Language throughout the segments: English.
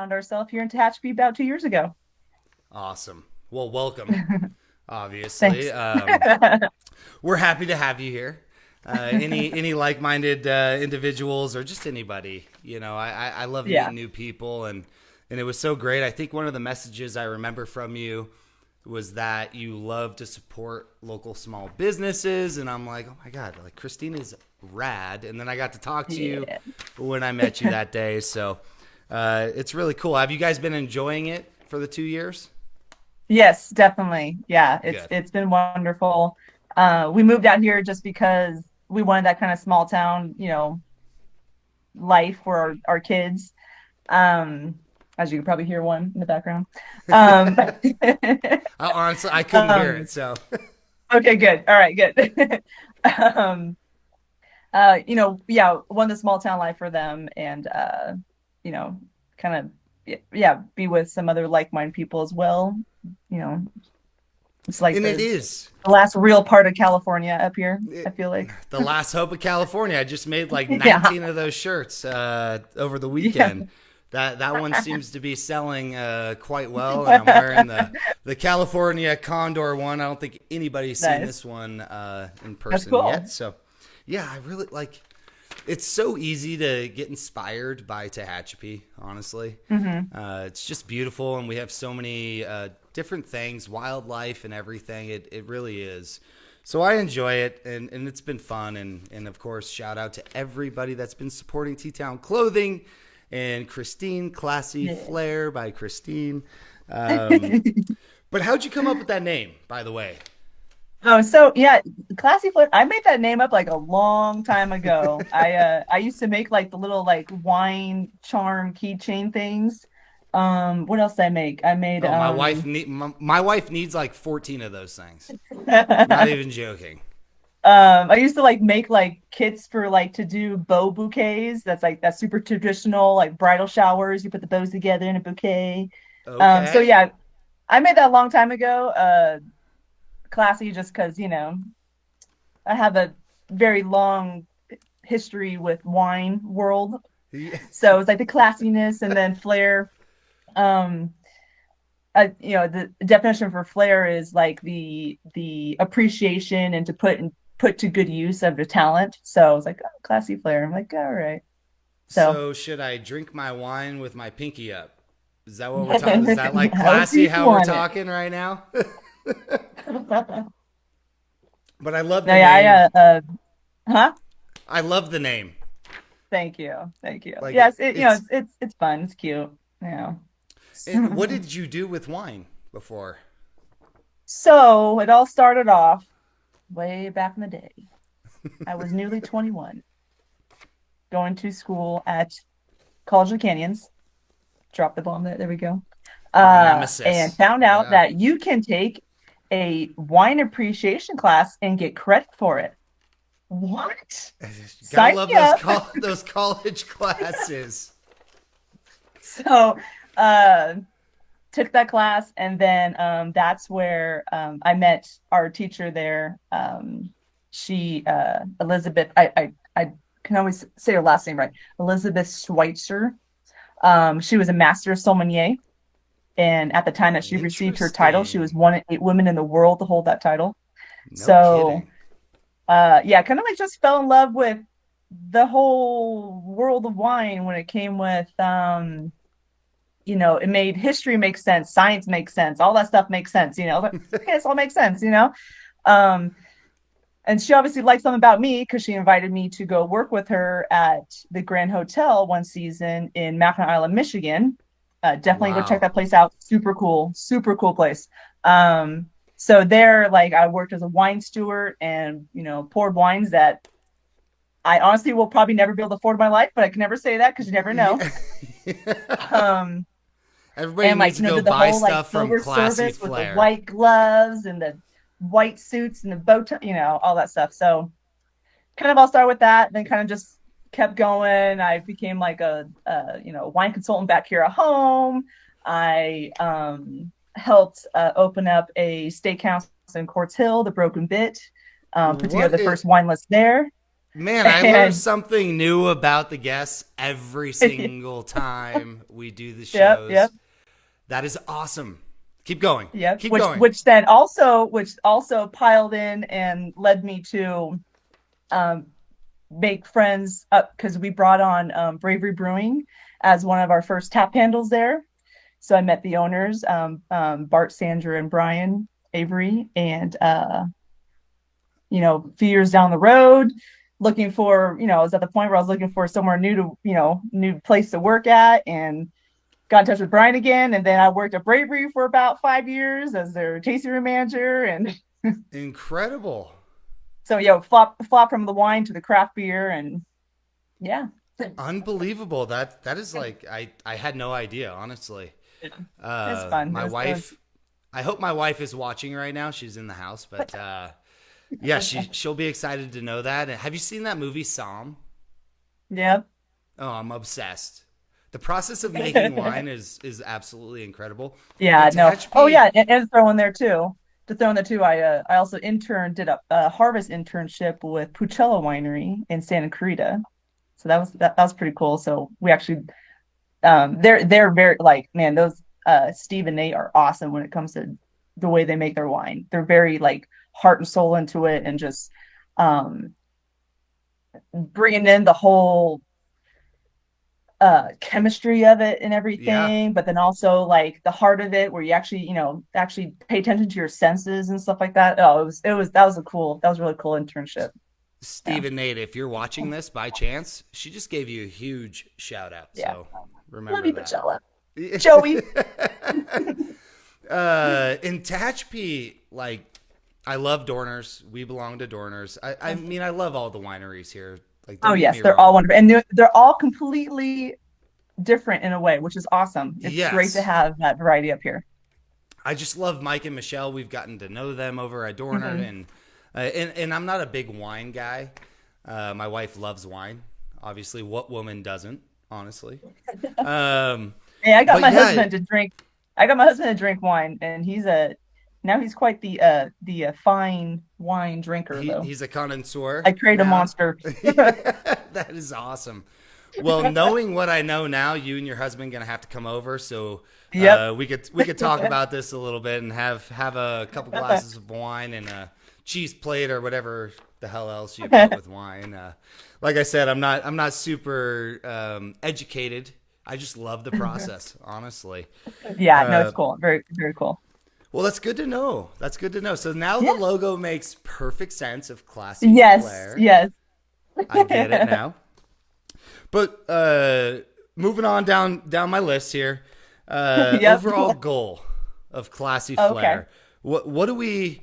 found ourselves here in Tehachapi about 2 years ago. Awesome. Well, welcome, obviously. Thanks. We're happy to have you here. Any like-minded individuals or just anybody, I love Yeah. meeting new people, and it was so great. I think one of the messages I remember from you was that you love to support local small businesses, and I'm like, oh my god, like Kristine is rad. And then I got to talk to you Yeah. when I met you that day, so it's really cool. Have you guys been enjoying it for the 2 years? Yes, definitely. Yeah, it's Good. it's been wonderful. We moved out here just because we wanted that kind of small town, life for our kids. Um, as you can probably hear one in the background. Um, Honestly, I couldn't hear um, it, so okay, good. All right, good. um, yeah, one the small town life for them, and you know, kind of yeah, be with some other like-minded people as well. You know, it's like and it the is. last real part of California up here, I It, feel like. the last hope of California. I just made like Yeah. 19 of those shirts over the Yeah. weekend. That one seems to be selling quite well, and I'm wearing the California Condor one. I don't think anybody's seen Nice. this one in That's person yet. cool. So, yeah, I really like. It's so easy to get inspired by Tehachapi, honestly. Hmm. It's just beautiful, and we have so many different things, wildlife and everything. It really is. So I enjoy it, and it's been fun. And of course, shout out to everybody that's been supporting T.Town Clothing and Kristine, Classy Yeah. Flair by Kristine. Um, but how'd you come up with that name, by the way? Oh, so yeah, classy flip. I made that name up like a long time ago. I used to make like the little like wine charm keychain things. What else did I make? I made Oh, my wife needs like 14 of those things. Not um even joking. I used to like make like kits for like to do bow bouquets. That's super traditional, like bridal showers. You put the bows together in a bouquet. So Okay. yeah, I made that a long time ago. Classy just because, I have a very long history with wine world. Yeah. So it's like the classiness and then flair. Um, the definition for flair is like the appreciation and to put to good use of the talent. So it's like, oh, classy flair. I'm like, all right. So So should I drink my wine with my pinky up? Is that what we're talking? Is that like however classy you how we're want it. talking right now? No, But I love the name. yeah, huh? I love the name. Thank you, thank you. Like Yes, it's. it's fun, it's cute. Yeah. What did you do with wine before? So it all started off way back in the day. I was newly 21, going to school at College of the Canyons. Drop the bomb there. There we go. My And nemesis. found out Yeah. that you can take a wine appreciation class and get credit for it. What? Gotta Sign love me up. those college classes. So, uh, took that class, and then that's where I met our teacher there. She Elizabeth. I can always say her last name right. Elizabeth Schweitzer. She was a master sommelier, and at the time that she received her title, she was Interesting. one of 8 women in the world to hold that title. No So, kidding. yeah, kind of like just fell in love with the whole world of wine when it came with it made history make sense, science makes sense, all that stuff makes sense, but okay, this all makes sense, Um, and she obviously liked something about me because she invited me to go work with her at the Grand Hotel one season in Mackinac Island, Michigan. Definitely go check Wow. that place out. Super cool place. Um, so there, like I worked as a wine steward and poured wines that I honestly will probably never be able to afford in my life, but I can never say that because you never know. Yeah. Um, Everybody and needs like to go did the buy whole like stuff from silver Classy service with the Flair. white gloves and the white suits and the bow tie, all that stuff. So kind of all started with that, then kind of just kept going. I became like a wine consultant back here at home. I helped open up a steakhouse in Quartz Hill, the Broken Bit. Put together What the is first wine list there. Man, I learn And something new about the guests every single time we do the yep, shows. yep, That is awesome. Keep going. yep. Keep Which going. also piled in and led me to um, make friends up because we brought on Bravery Brewing as one of our first tap handles there. So I met the owners, Bart, Sandra, and Brian Avery, and a few years down the road, looking for, I was at the point where I was looking for somewhere new to, new place to work at, and got in touch with Brian again. And then I worked at Bravery for about 5 years as their tasting room manager. And Incredible. so, flop from the wine to the craft beer. And yeah, Unbelievable. That is like I had no idea, honestly. it's fun. My It was, wife, I hope my wife is watching right now. She's in the house, but yeah, she'll be excited to know that. And have you seen that movie Psalm? yeah. Oh, I'm obsessed. The process of making wine is absolutely incredible. Yeah, And no. Oh, Tehachapi, yeah, and throw in there too. To throw in there too, I also did a harvest internship with Pucella Winery in Santa Clarita. So that was pretty cool. So we actually they're very like, man, those Steve and Nate are awesome when it comes to the way they make their wine. They're very like heart and soul into it, and just um bringing in the whole chemistry of it and yeah, everything, but then also like the heart of it where you actually, actually pay attention to your senses and stuff like that. Oh, that was a really cool internship. Yeah. Steve and Nate, if you're watching this by chance, she just gave you a huge shout out. Yeah. So Love remember you, that. Michelle. Joey. In Tehachapi, like I love Dorners. We belong to Dorners. I mean, I love all the wineries here. Like, Oh don't get yes, me they're all wrong. wonderful. And they're all completely different in a way, which is awesome. It's great to Yes, have that variety up here. I just love Mike and Michelle. We've gotten to know them over at Dorner, Hmm. and I'm not a big wine guy. My wife loves wine. Obviously, what woman doesn't? Honestly, um, Hey, but yeah, I got my husband to drink wine, and he's quite the fine wine drinker though. he's a connoisseur I create a now. monster. That is awesome. Well, knowing what I know now, you and your husband gonna have to come over so Yep. we could talk about this a little bit and have a couple glasses of wine and a cheese plate or whatever the hell else you put with wine. Like I said, I'm not super educated. I just love the process, honestly. Yeah, no, Uh, it's cool. Very, very cool. well, that's good to know. That's good to know. So now the Yeah. logo makes perfect sense of classy Yes, flair. yes. I get it now. But moving on down my list here, Yep. overall goal of Classy Okay. Flair. What are we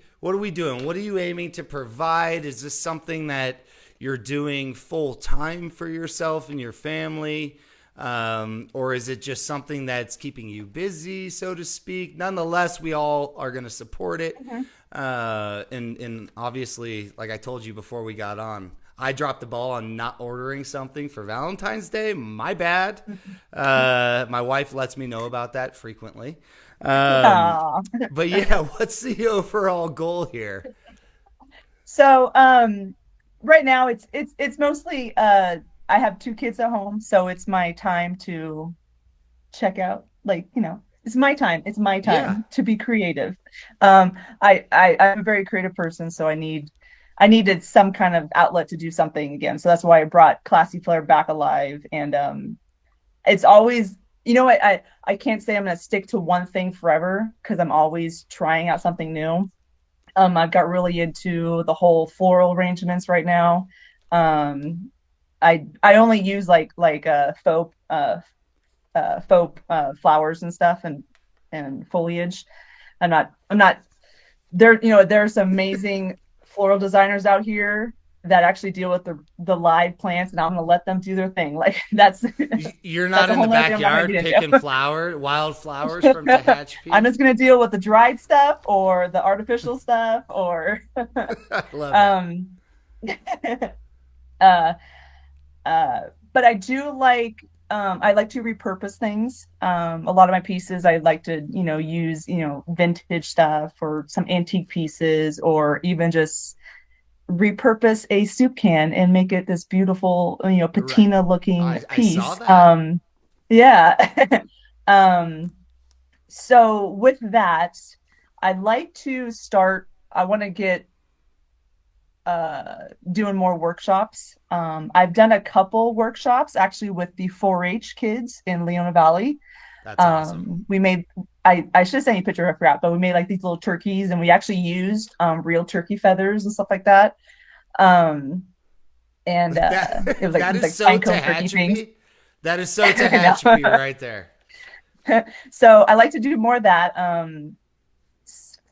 doing? What are you aiming to provide? Is this something that you're doing full time for yourself and your family? Or is it just something that's keeping you busy, so to speak? Nonetheless, we all are going to support it. Mhm. And obviously, like I told you before we got on, I dropped the ball on not ordering something for Valentine's Day. My bad. My wife lets me know about that frequently. Um, Aw. but yeah, what's the overall goal here? So, right now it's mostly I have two kids at home, so it's my time to check out, like, it's my time. It's my Yeah, time to be creative. I'm a very creative person, so I needed some kind of outlet to do something again. So that's why I brought Classy Flair back alive. And it's always, what, I can't say I'm gonna stick to one thing forever because I'm always trying out something new. I've got really into the whole floral arrangements right now. Um, I only use like faux flowers and stuff, and foliage. I'm not there. There's some amazing floral designers out here that actually deal with the live plants, and I'm gonna let them do their thing. Like that's you're that's not a in whole the nother thing I'm not gonna backyard get picking into. wild flowers from I'm Tehachapi. just gonna deal with the dried stuff or the artificial stuff or I love it. um uh uh but I like to repurpose things. A lot of my pieces I like to, use, vintage stuff or some antique pieces, or even just repurpose a soup can and make it this beautiful, Right. patina looking I saw piece. that. Yeah. um, so with that, I'd like to start, I want to get doing more workshops. I've done a couple workshops actually with the 4-H kids in Leona Valley. That's awesome. We made I should send you a picture, I forgot, but we made like these little turkeys and we actually used real turkey feathers and stuff like that. Um, and That it was like that these is like so pine cone turkey things. Tehachapi. That is so I know. Tehachapi right there. So I like to do more of that.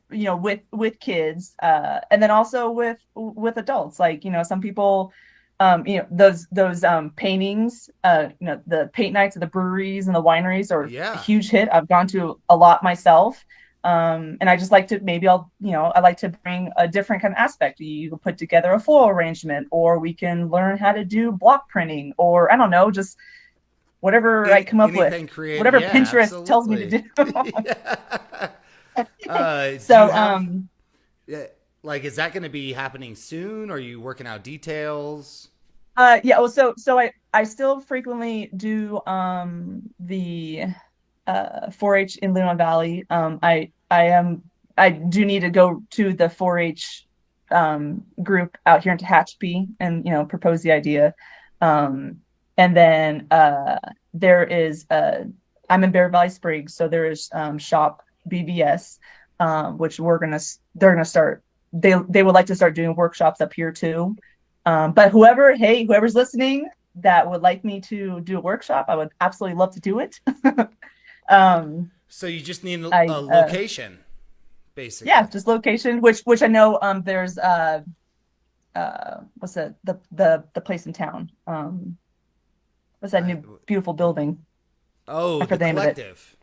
With kids, and then also with adults. Like, some people, those paintings, the paint nights at the breweries and the wineries are a Yeah. huge hit. I've gone to a lot myself. And I just like to, maybe I like to bring a different kind of aspect. You can put together a floral arrangement, or we can learn how to do block printing, or I don't know, just whatever I come up with, Anything creative? whatever Yeah, Pinterest tells me to absolutely. do. Yeah. Do you So, have like is that going to be happening soon? Are you working out details? yeah, well, so I still frequently do the 4-H in Leon Valley. I do need to go to the 4-H group out here in Tehachapi and propose the idea. Um, and then there is I'm in Bear Valley Springs, so there is Shop BVS, which they're gonna start. They would like to start doing workshops up here too. But whoever's listening that would like me to do a workshop, I would absolutely love to do it. um, So you just need I a location, Yeah, basically. just location, which I know there's what's that the place in town? What's that I, new beautiful building? oh, I the forgot the name of it. collective.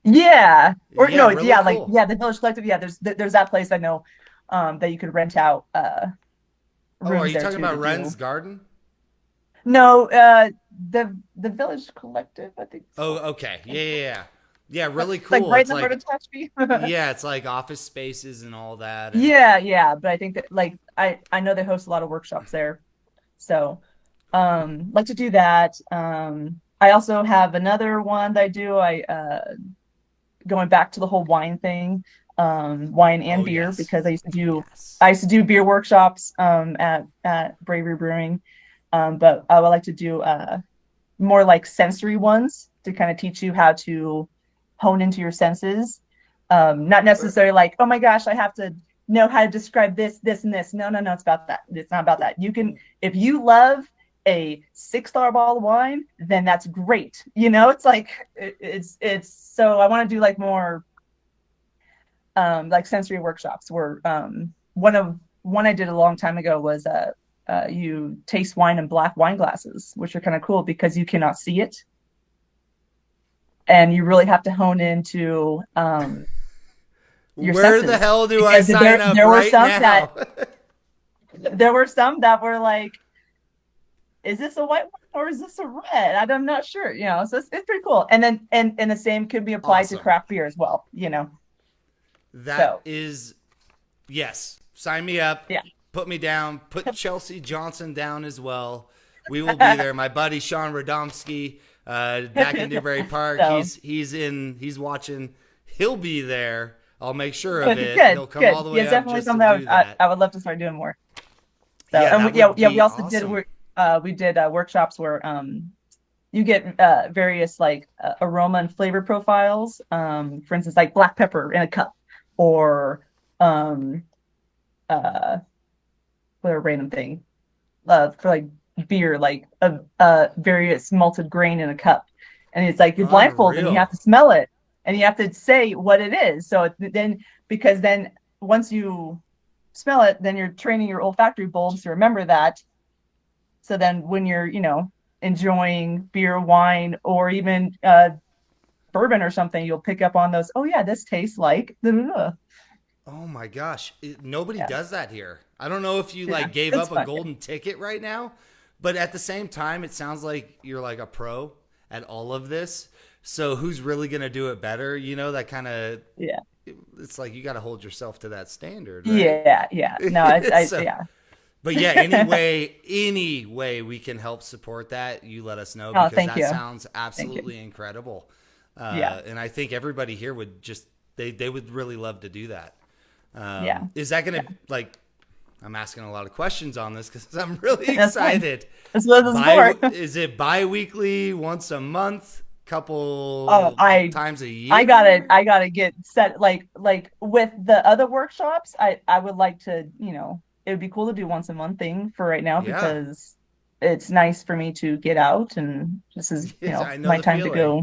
Yeah. Or Yeah, no, really yeah, like cool. yeah, the Village Collective. Yeah, there's that place I know that you could rent out Oh, are rooms you there talking too to about do. Ren's Garden? No, the Village Collective, I think it's Oh, called. okay. Yeah. Yeah, really It's like cool. right It's in the heart like of Tehachapi. yeah, it's like office spaces and all that and Yeah, but I think that like I know they host a lot of workshops there. So like to do that. I also have another one that I do. I Going back to the whole wine thing, wine and oh beer, yes. because Yes. I used to do beer workshops at Bravery Brewing. But I would like to do more like sensory ones to kind of teach you how to hone into your senses. Not necessarily like, oh my gosh, I have to know how to describe this, and this. No, it's about that. It's not about that. You can, if you love a $6 bottle of wine, then that's great. It's like it's so I want to do like more like sensory workshops where one I did a long time ago was you taste wine in black wine glasses, which are kind of cool because you cannot see it, and you really have to hone into your Where the senses, hell do I because sign up there were right some that now? were like, is this a white one or is this a red? I'm not sure, so it's pretty cool. And then and the same could be applied to Awesome. craft beer as well. That So is yes. Sign me up. yeah. Put me down. Put Chelsea Johnson down as well. We will be there. My buddy Sean Radomski, back in Newbury Park. So He's watching. He'll be there. I'll make sure of good, it. good, He'll come all good. the Yeah, way it's up definitely just to something do that. I would love to start doing more. So, Yeah, and that would we be also did awesome. we did workshops where you get various like aroma and flavor profiles. For instance, like black pepper in a cup, or um uh what a random thing for like beer, like a various malted grain in a cup, and it's like you're blindfolded and you have Unreal. to smell it and you have to say what it is. So then, because then once you smell it, then you're training your olfactory bulbs to remember that. So then when you're enjoying beer, wine, or even bourbon or something, you'll pick up on those. Oh yeah, this tastes like Oh my gosh. Nobody yeah, does that here. I don't know if you yeah, like gave it's up a fun. golden ticket right now, but at the same time, it sounds like you're like a pro at all of this. So who's really going to do it better? You know, that kind of, Yeah, it's like you got to hold yourself to that standard, right? yeah. No, so, yeah. But yeah, any way we can help support that, you let us know Oh, because thank that you. sounds Thank you. absolutely incredible. Yeah. And I think everybody here would just they would really love to do that. Yeah. Is that going Yeah. to like? I'm asking a lot of questions on this because I'm really That's fine. excited. That's what this is for. Is it bi-weekly, once a month, Oh, couple times a year? I gotta get set like with the other workshops, I would like to, it would be cool to do once a month thing for right now Yeah, because it's nice for me to get out and this is, I know my the time to feeling. go.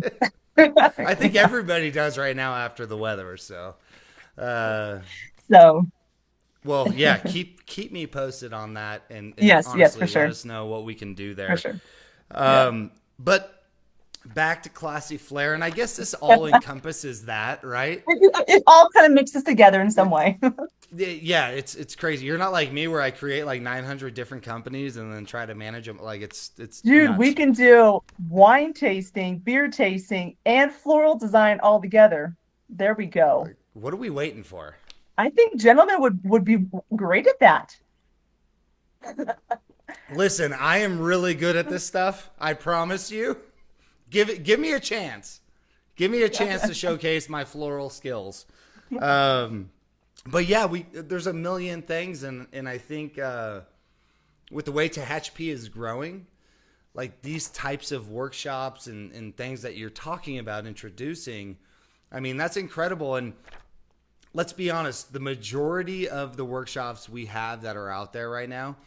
I think Yeah. everybody does right now after the weather. So, uh, So, well, yeah, keep me posted on that, and yes, honestly, for let sure. us know what we can do For there. sure. Yeah. But back to classy flair, and I guess this all encompasses that, right? It all kind of mixes together in some way. Yeah, it's crazy. You're not like me where I create like 900 different companies and then try to manage them. Like it's Dude, we nuts. can do wine tasting, beer tasting, and floral design all together. There we go. Like, what are we waiting for? I think gentlemen would be great at that. Listen, I am really good at this stuff. I promise you. Give me a chance. Give me a chance to showcase my floral skills. Um, but yeah, we there's a million things, and I think with the way Tehachapi is growing, like these types of workshops and things that you're talking about introducing, I mean that's incredible. And let's be honest, the majority of the workshops we have that are out there right now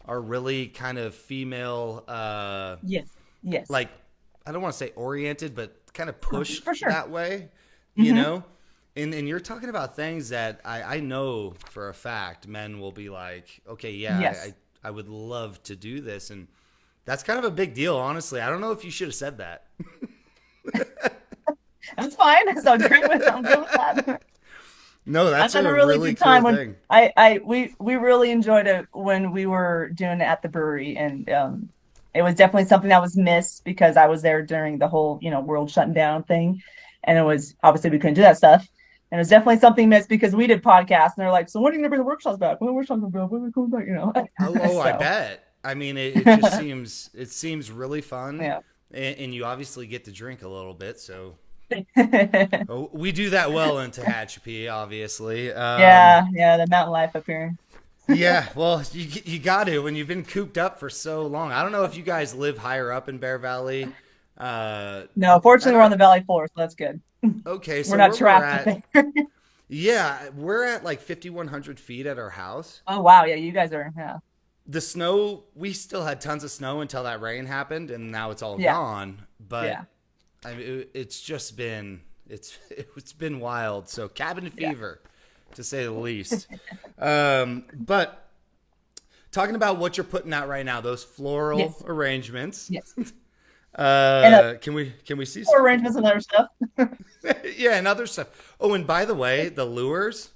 are really kind of female, Yes. Yes. like I don't want to say oriented, but kind of pushed For sure. that way, you Hmm. know. And you're talking about things that I know for a fact men will be like, okay, yeah, Yes. I would love to do this, and that's kind of a big deal, honestly. I don't know if you should have said that. That's fine. So I'm good with that. No, I've that's had a a really really good cool time when thing. we really enjoyed it when we were doing it at the brewery and it was definitely something that was missed because I was there during the whole, world shutting down thing. And it was obviously we couldn't do that stuff. And it was definitely something missed because we did podcasts and they're like, so when are you gonna bring the workshops back? When are the workshops back? When are we coming back? Oh, I So bet. I mean, it just seems really fun, yeah. and you obviously get to drink a little bit, so Yeah, oh, we do that well in Tehachapi, obviously. yeah, the mountain life up here. Yeah, well, you got to when you've been cooped up for so long. I don't know if you guys live higher up in Bear Valley. No, I fortunately we're don't. on the valley floor, so that's good. Okay, We're so not where we're trapped at, there. yeah, we're at like 5,100 feet at our house. Oh wow, yeah, you guys are yeah. The snow, we still had tons of snow until that rain happened, and now it's all Yeah. gone. But Yeah. I mean, it's just been it's been wild. So cabin Yeah. fever, to say the least. But talking about what you're putting out right now, those floral Yes. arrangements. Yes. And Can we see more some? arrangements and other stuff. Yeah, and other stuff. Oh, and by the way, the lures.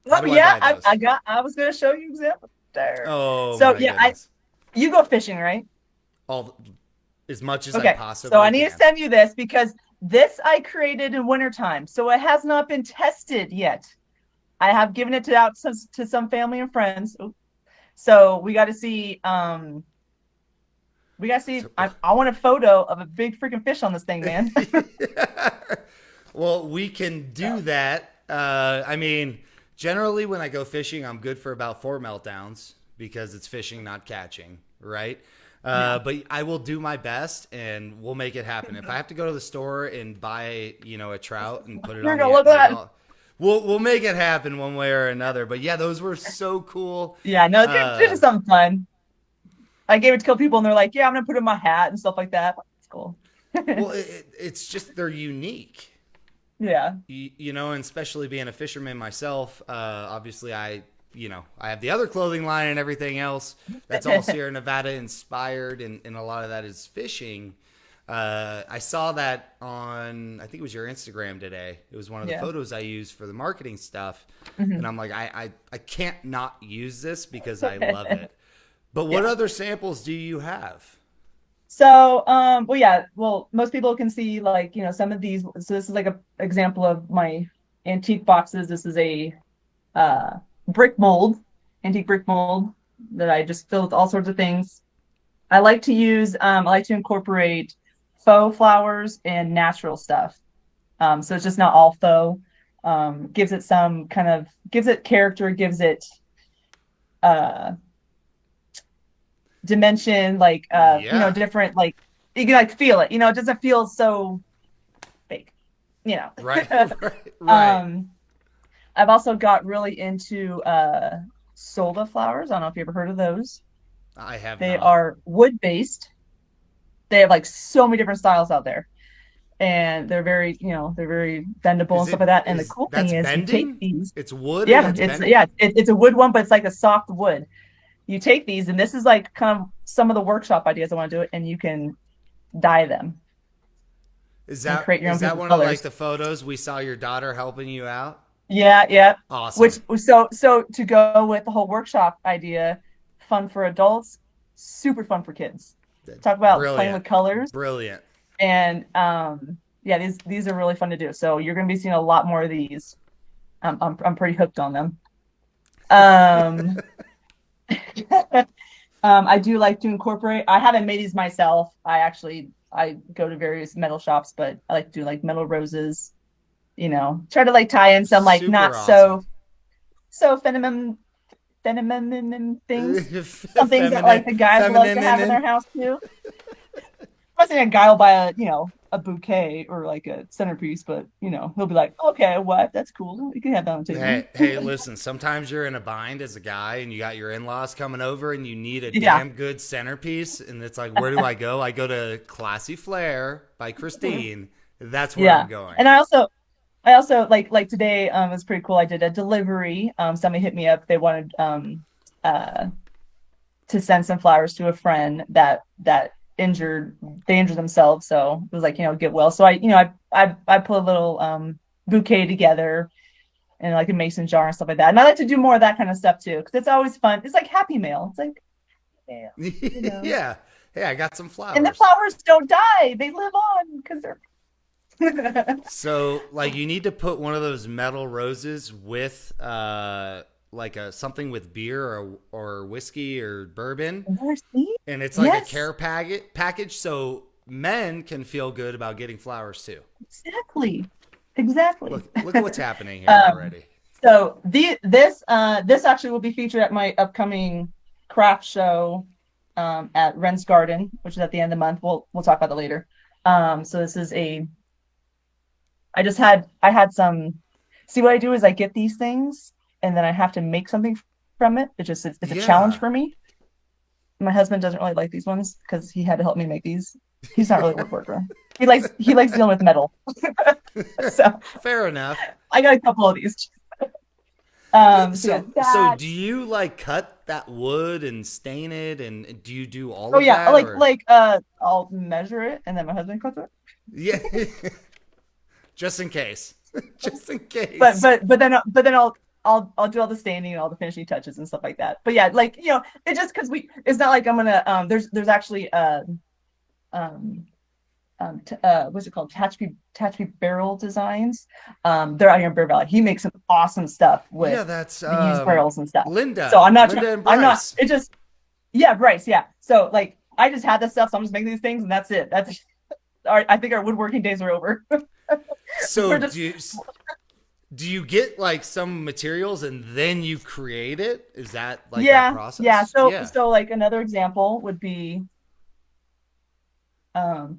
How Oh do I yeah, buy those? I was gonna show you example there. Oh So my yeah, I goodness! you go fishing, right? All as much as I Okay. So I possibly need to can. send you this because this I created in wintertime. So it has not been tested yet. I have given it to some family and friends. Oop. So we gotta see So, I want a photo of a big freaking fish on this thing, man. well, we can do So that. I mean, generally when I go fishing, I'm good for about 4 meltdowns because it's fishing, not catching, right? yeah. But I will do my best, and we'll make it happen. If I have to go to the store and buy, a trout and put it Here we on go, the look like, at that. we'll make it happen one way or another. But yeah, those were so cool. Yeah, no, they're Uh, just something fun. I gave it to a couple people and they're like, yeah, I'm gonna put it in my hat and stuff like that. It's cool. well, it's just they're unique. Yeah. And especially being a fisherman myself, obviously I have the other clothing line and everything else that's all Sierra Nevada inspired, and a lot of that is fishing. I saw that on, I think it was your Instagram today. It was one of the Yeah. photos I used for the marketing stuff. And Mhm. I'm like, I can't not use this because I love it. But what Yeah. other samples do you have? So, well, yeah, well, most people can see like, some of these. So this is like a example of my antique boxes. This is a uh brick mold, antique brick mold. that I just fill with all sorts of things. I like to incorporate faux flowers and natural stuff. So it's just not all faux. Gives it some kind of, gives it character, gives it uh dimension, like Yeah. different, like you can like feel it, it doesn't feel so fake, you Right. know. Right. Right. um I've also got really into sola flowers. I don't know if you ever heard of those. I have They not. are wood based. They have like so many different styles out there. And they're very bendable and Is stuff it like that. And the is cool thing that's is you take bending? these. It's wood and Yeah, it's bending? it's a wood one, but it's like a soft wood. You take these, and this is like kind of some of the workshop ideas I want to do it, and you can dye them and create your own Is that different one of like colors. the photos we saw your daughter helping you out? Yeah, yeah. Awesome. Which so to go with the whole workshop idea, fun for adults, super fun for kids. Talk about playing Brilliant. with colors. Brilliant. And yeah, these are really fun to do. So you're gonna be seeing a lot more of these. I'm pretty hooked on them. Um, I do like to incorporate. I haven't made these myself. I go to various metal shops, but I like to do like metal roses. Try to like tie in some like not Super awesome. so feminine things. Some things that Feminine like the guys love to have in feminine. their house too. I'm not saying a guy will buy a bouquet or like a centerpiece, but he'll be like, okay, what? That's cool. You can have that on the table. Hey, listen, sometimes you're in a bind as a guy and you got your in-laws coming over and you need a Yeah, damn good centerpiece and it's like, where do I go? I go to Classy Flair by Kristine. That's where yeah. I'm going. And I also like today it was pretty cool. I did a delivery. Somebody hit me up. They wanted uh to send some flowers to a friend that injured themselves. So it was like, get well. So I put a little bouquet together and like a mason jar and stuff like that. And I like to do more of that kind of stuff too, because it's always fun. It's like happy mail. It's like mail, you know. Yeah. Hey, I got some And the flowers. flowers don't die; they live on because they're. So, like, you need to put one of those metal roses with, like a something with beer or whiskey or bourbon, Mercy. and it's like a Yes, care package, so men can feel good about getting flowers too. exactly, exactly. Look at what's happening here um, already. so this actually will be featured at my upcoming craft show at Ren's Garden, which is at the end of the month. We'll talk about that later. So this is a I had some. See, what I do is I get these things and then I have to make something from it. It's a challenge Yeah. for me. My husband doesn't really like these ones because he had to help me make these. He's not really a woodworker. He likes dealing with metal. So Fair enough. I got a couple of these. So yeah, So that. do you like cut that wood and stain it, and do you do all Oh of yeah, that, or I'll measure it and then my husband cuts it. yeah, just in case, just in But case. but but then I'll do all the staining and all the finishing touches and stuff like that. But yeah, like it's just because it's not like I'm gonna there's actually um what's it called, Tehachapi barrel designs. They're out here in Bear Valley. He makes some awesome stuff with Yeah, that's the used barrels and stuff. So Linda and I'm not Bryce. it just yeah, Bryce, yeah. So like I just had this stuff, so I'm just making these things and that's it. I think our woodworking days are over. So We're just do you get like some materials and then you create it? Is that like that yeah. process? Yeah. So like another example would be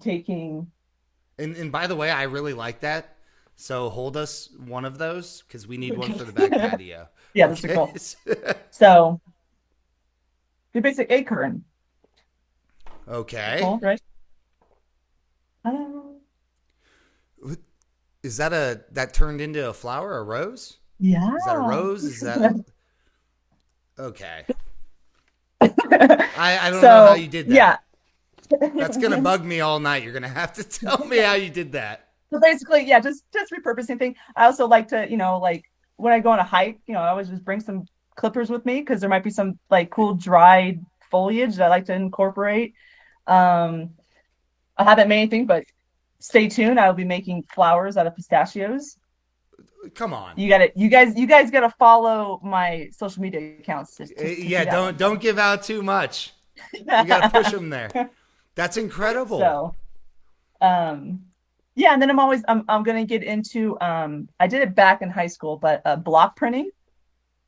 taking. And by the way, I really like that. So hold us one of those because we need one for the back patio. Yeah, that's Okay. cool. So the basic acorn. Okay. Cool, right? Is that that turned into a flower, a rose? Is that a Yeah. rose? Is that okay? I don't know how So you did yeah. that. That's gonna bug me all night. You're gonna have to tell me how you did that. So basically, yeah, just repurposing thing. I also like to, like when I go on a hike, I always just bring some clippers with me because there might be some like cool dried foliage that I like to incorporate. Um, I haven't made anything, but stay tuned. I'll be making flowers out of pistachios. Come on. You guys gotta follow my social media accounts to see Yeah, that one. don't give out too much. You got to push them there. That's incredible. So, um, yeah, and then I'm gonna get into I did it back in high school, but block printing.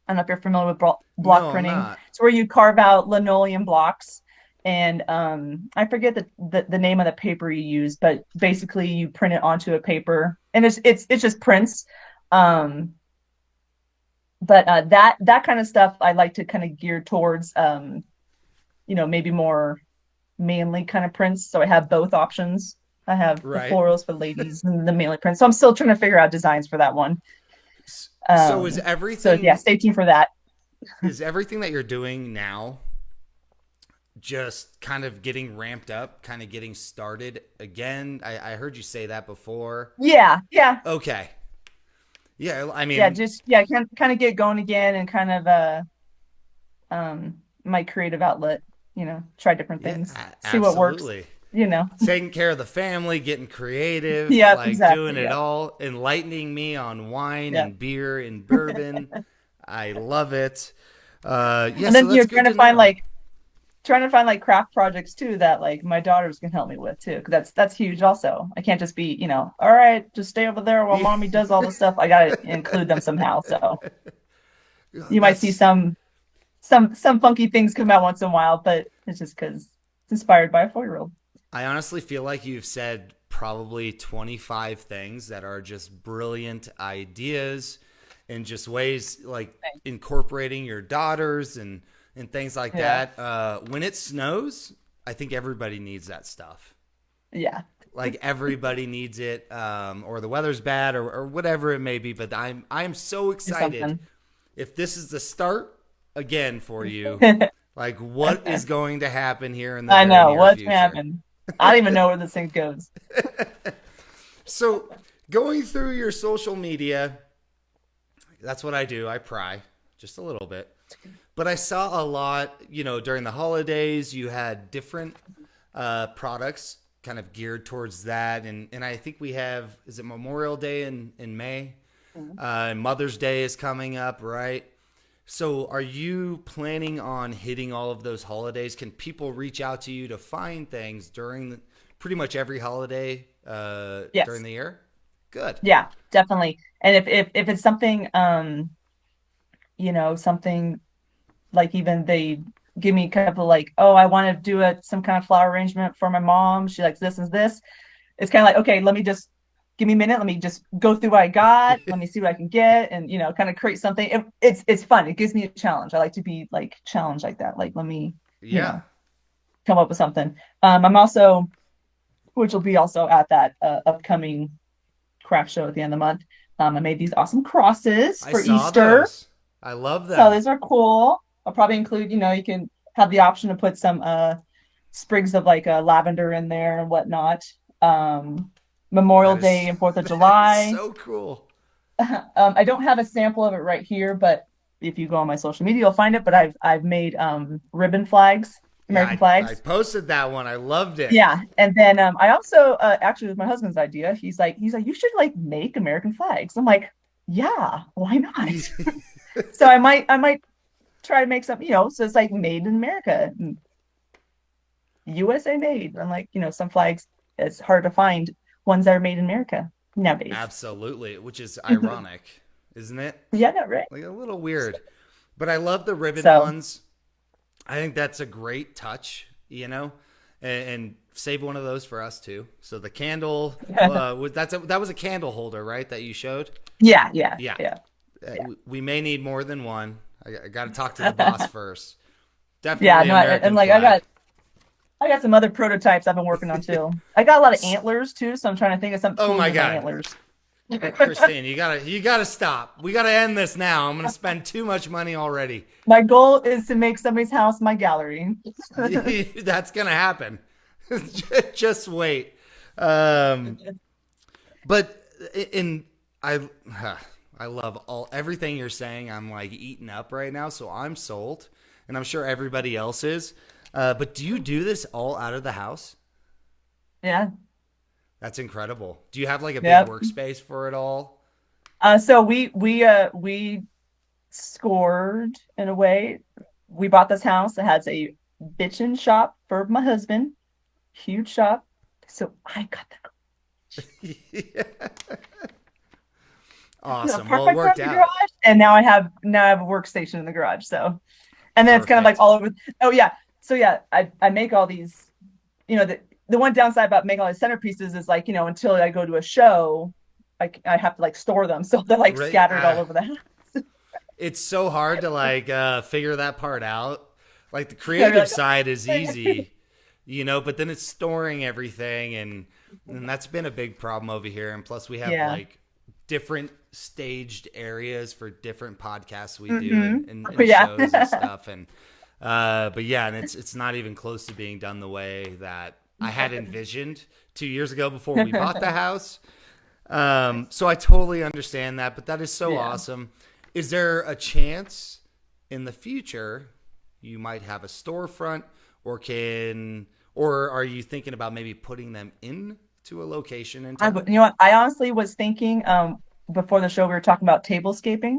I don't know if you're familiar with block No, I'm printing. not. It's where you carve out linoleum blocks, and I forget the name of the paper you use, but basically you print it onto a paper, and it's just prints. Um, but that kind of stuff I like to kind of gear towards maybe more manly kind of prints. So I have both options. I have the Right. florals for ladies and the manly prints. So I'm still trying to figure out designs for that one. So So yeah, stay tuned for that. is everything that you're doing now just kind of getting ramped up, kind of getting started again? I heard you say that before. Yeah, yeah, Okay. Yeah, I yeah. mean, Just yeah, kind of get going again and kind of my creative outlet. Try different yeah, things, see what works. absolutely. You know. Taking care of the family, getting creative, Yeah, like doing exactly. it Yeah, all, enlightening me on wine yeah. and beer and bourbon. I love it. Yeah, And so then that's good to know. trying to find like craft projects too that like my daughters can help me with too, because that's huge also. I can't just be, all right, just stay over there while mommy does all the stuff. I gotta include them somehow. So you might see That's some funky things come out once in a while, but it's just because it's inspired by a 4-year-old. I honestly feel like you've said probably 25 things that are just brilliant ideas and just ways like incorporating your daughters and things like Yeah, that. When it snows, I think everybody needs that stuff. yeah, Like everybody needs it, or the weather's bad, or whatever it may be. But I'm so do excited something. if this is the start again for you. Like what is going to happen here in the I very know near what's future? happened. I don't even know where this thing goes. So going through your social media, that's what I do. I pry just a little bit. But I saw a lot, during the holidays, you had different products kind of geared towards that. And I think we have, is it Memorial Day in May? And Mother's Day is coming up, right? So are you planning on hitting all of those holidays? Can people reach out to you to find things during pretty much every holiday during Yes, the year? Good. yeah, definitely. And if it's something something like even they give me kind of like, oh, I want to do some kind of flower arrangement for my mom. She likes this and this. It's kind of like, okay, let me just give me a minute. Let me just go through what I got. Let me see what I can get, and kind of create something. It's fun. It gives me a challenge. I like to be like challenged like that. Like let me, Yeah. come up with something. I'm also, which will be also at that upcoming craft show at the end of the month. I made these awesome crosses I for saw Easter. those. I love So them. these are cool. I'll probably include, you can have the option to put some sprigs of like lavender in there and whatnot. Um, Memorial That is Day and Fourth of that is July. so cool. I don't have a sample of it right here, but if you go on my social media, you'll find it. But I've made ribbon flags, Yeah, American I flags. posted that one. I loved it. Yeah, and then I also actually it was my husband's idea. He's like you should like make American flags. I'm like, yeah, why not? So I might try to make some, so it's like made in America, USA made. And like, some flags, it's hard to find ones that are made in America nowadays. Absolutely, which is ironic, isn't it? Yeah, no, right. Like a little weird. But I love the ribbon So ones. I think that's a great touch, and save one of those for us too. So the candle, that was a candle holder, right? That you showed. yeah, yeah, Yeah, yeah, we may need more than one. I got to talk to the boss first. yeah. Definitely No, and American like flag. I got some other prototypes I've been working on too. I got a lot of antlers too, so I'm trying to think of something Oh cool to my do with my god, antlers. Kristine, you gotta stop. We gotta end this now. I'm gonna spend too much money already. My goal is to make somebody's house my gallery. That's gonna happen. Just wait. Um, but in I I love everything you're saying. I'm like eating up right now, so I'm sold, and I'm sure everybody else is. But do you do this all out of the house? Yeah. That's incredible. Do you have like a big Yep. workspace for it all? So we scored in a way. We bought this house. It has a bitchin' shop for my husband, huge shop. So I got the Yeah. you know, Awesome. park Well, it my car worked in the out. garage, and now I have a workstation in the garage. So, and then it's kind of like Perfect. all over. Oh yeah, so yeah, I make all these. You know, the one downside about making all these centerpieces is like, until I go to a show, I have to like store them, so they're like Right. scattered all over the house. It's so hard to like figure that part out. Like the Yeah, you're creative side is easy, but then it's storing everything, and that's been a big problem over here. And plus, we have yeah. like different staged areas for different podcasts we do Mm-hmm. and Yeah. shows and stuff. And but yeah, and it's not even close to being done the way that I had envisioned 2 years ago before we bought the house. So I totally understand that, but that is so Yeah. awesome. Is there a chance in the future you might have a storefront, or are you thinking about maybe putting them into a location in town? You know what? I honestly was thinking, before the show, we were talking about tablescaping.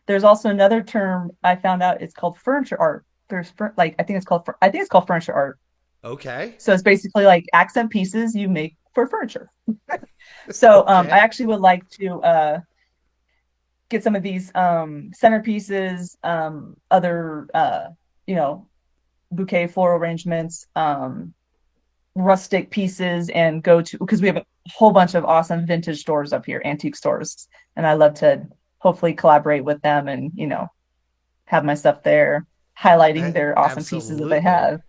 There's also another term I found out. It's called furniture art. Like I think it's called furniture art. Okay. So it's basically like accent pieces you make for furniture. So I Okay. actually would like to get some of these centerpieces, other you know, bouquet floral arrangements, rustic pieces, and go to, because we have a whole bunch of awesome vintage stores up here, antique stores, and I love to hopefully collaborate with them and have my stuff there, highlighting their awesome pieces that they Absolutely. have.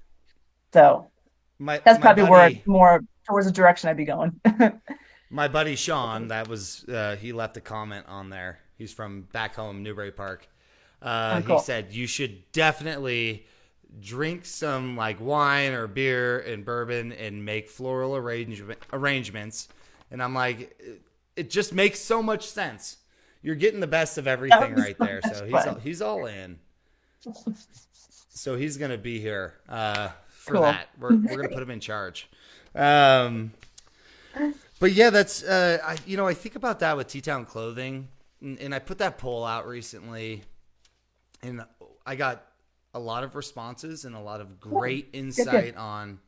So My that's my probably where buddy more towards the direction I'd be going. my buddy Sean, that was he left a comment on there. He's from back home, Newbury Park. Oh, He cool. said you should definitely drink some like wine or beer and bourbon and make floral arrangements. And I'm like, it just makes so much sense. You're getting the best of That everything was right so there. much So fun. he's all in. So he's gonna be here for Cool. that. We're gonna put him in charge. Um, but yeah, that's I think about that with T-Town clothing, and I put that poll out recently, and I got a lot of responses and a lot of great Good, good. insight on